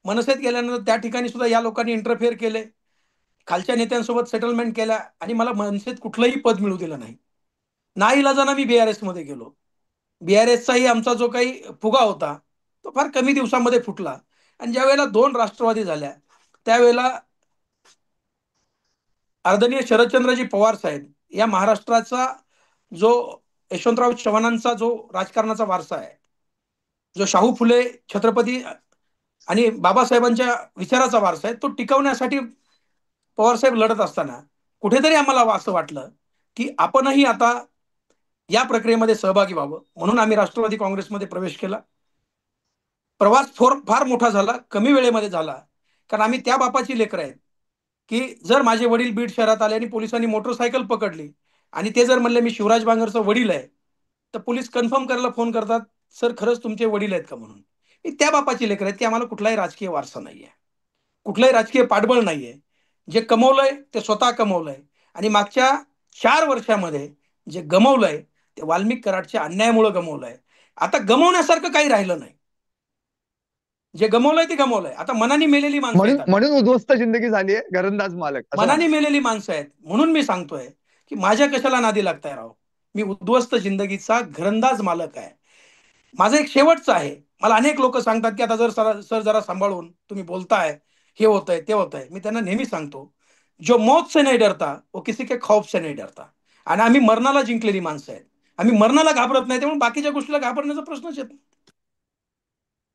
मनसेत गेल्यानंतर त्या ठिकाणी सुद्धा या लोकांनी इंटरफेअर केले, खालच्या नेत्यांसोबत सेटलमेंट केल्या आणि मला मनसेत कुठलंही पद मिळू दिलं नाही. नाईलाजानं मी BRS मध्ये गेलो. BRSचाही आमचा जो काही फुगा होता तो फार कमी दिवसामध्ये फुटला आणि ज्या वेळेला 2 राष्ट्रवादी झाल्या, त्यावेळेला आदरणीय शरदचंद्रजी पवार साहेब या महाराष्ट्राचा जो यशवंतराव चव्हाणांचा जो राजकारणाचा वारसा आहे, जो शाहू फुले छत्रपती आणि बाबासाहेबांच्या विचाराचा वारसा आहे, तो टिकवण्यासाठी पवारसाहेब लढत असताना कुठेतरी आम्हाला असं वाटलं की आपणही आता या प्रक्रियेमध्ये सहभागी व्हावं, म्हणून आम्ही राष्ट्रवादी काँग्रेसमध्ये प्रवेश केला. प्रवास फार मोठा झाला, कमी वेळेमध्ये झाला, कारण आम्ही त्या बापाची लेकरं आहेत की जर माझे वडील बीड शहरात आले आणि पोलिसांनी मोटरसायकल पकडली आणि ते जर म्हणले मी शिवराज बांगरचा वडील आहे, तर पोलीस कन्फर्म करायला फोन करतात, सर खरंच तुमचे वडील आहेत का म्हणून. मी त्या बापाची लेकरं आहेत की आम्हाला कुठलाही राजकीय वारसा नाहीये, कुठलंही राजकीय पाठबळ नाहीये. जे कमवलंय ते स्वतः कमवलंय आणि मागच्या 4 वर्षामध्ये जे गमवलंय ते वाल्मिक कराडच्या अन्यायामुळे गमवलंय. आता गमवण्यासारखं काही राहिलं नाही. जे गमवलंय ते गमवलंय. आता मनाने मेलेली माणसं
म्हणून
आहेत आम्ही.
म्हणून उद्ध्वस्त जिंदगी झाली आहे, घरंदाज मालक असं
मनाने
म्हणायचं.
मेलेली माणसं आहेत, म्हणून मी सांगतोय की माझ्या कशाला नादी लागताय राव. मी उद्ध्वस्त जिंदगीचा घरंदाज मालक आहे. माझं एक शेवटचं आहे. मला अनेक लोक सांगतात की आता जर सर जरा सांभाळून तुम्ही बोलताय, हे होतंय ते होतंय. मी त्यांना नेहमी सांगतो, जो मौत से नहीं डरता वो किसी के खौफ से नहीं डरता. आणि आम्ही मरणाला जिंकलेली माणसं आहेत. आम्ही मरणाला घाबरत नाही, त्यामुळे बाकीच्या गोष्टीला घाबरण्याचा प्रश्नच येत नाही.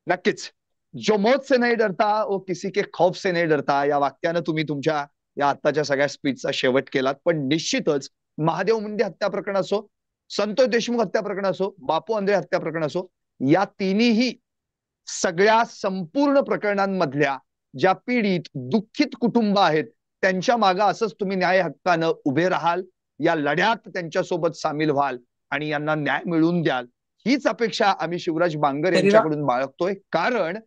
नक्कीच. जो मौत से नहीं डरता वो किसी के खौफ से नहीं डरता, या वाक्यानं तुम्ही तुमच्या या आत्ताच्या सगळ्या स्पीचचा शेवट केलात. पण निश्चितच महादेव मुंडे हत्या प्रकरण असो, संतोष देशमुख हत्या प्रकरण असो, बापू आंधळे हत्या प्रकरण असो, या तिन्ही सगळ्या संपूर्ण प्रकरणांमधल्या ज्या पीडित दुःखित कुटुंब आहेत, त्यांच्या मागे असंच तुम्ही न्याय हक्कानं उभे राहाल, या लढ्यात त्यांच्यासोबत सामील व्हाल आणि यांना न्याय मिळवून द्याल, हीच अपेक्षा आम्ही शिवराज बांगर
शरीरा
यांच्याकडून बाळगतोय. कारण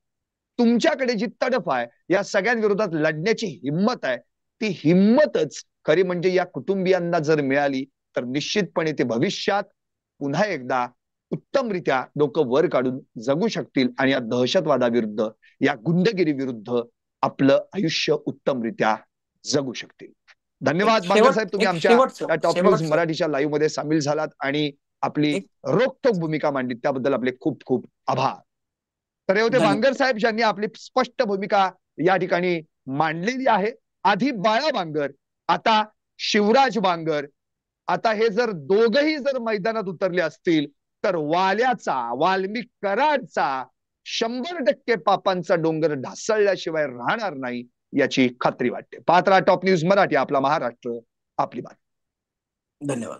तुमच्याकडे जी तडफ आहे, या सगळ्यांविरोधात लढण्याची हिंमत आहे, ती हिंमतच खरी म्हणजे या कुटुंबियांना जर मिळाली तर निश्चितपणे ते भविष्यात पुन्हा एकदा उत्तमरित्या डोकं वर काढून जगू शकतील आणि या दहशतवादाविरुद्ध, या गुंडगिरी विरुद्ध आपलं आयुष्य उत्तमरित्या जगू शकतील. धन्यवाद बांगर साहेब, तुम्ही
एक
आमच्या या टॉप न्यूज
शेवटचं
मराठीच्या लाईव्ह मध्ये सामील झालात आणि आपली
एक
रोखठोक भूमिका मांडली, त्याबद्दल आपले खूप खूप आभार. तर हे होते बांगर
धन्यवाद.
साहेब, ज्यांनी आपली स्पष्ट भूमिका या ठिकाणी मांडलेली आहे. आधी बाळा बांगर, आता शिवराज बांगर. आता हे जर दोघही जर मैदानात उतरले असतील तर वाल्याचा, वाल्मिक कराडचा, 100% पापांचा डोंगर ढासळल्याशिवाय राहणार नाही याची खात्री वाटते. पाहत राहा टॉप न्यूज मराठी, आपला महाराष्ट्र, आपली बात.
धन्यवाद.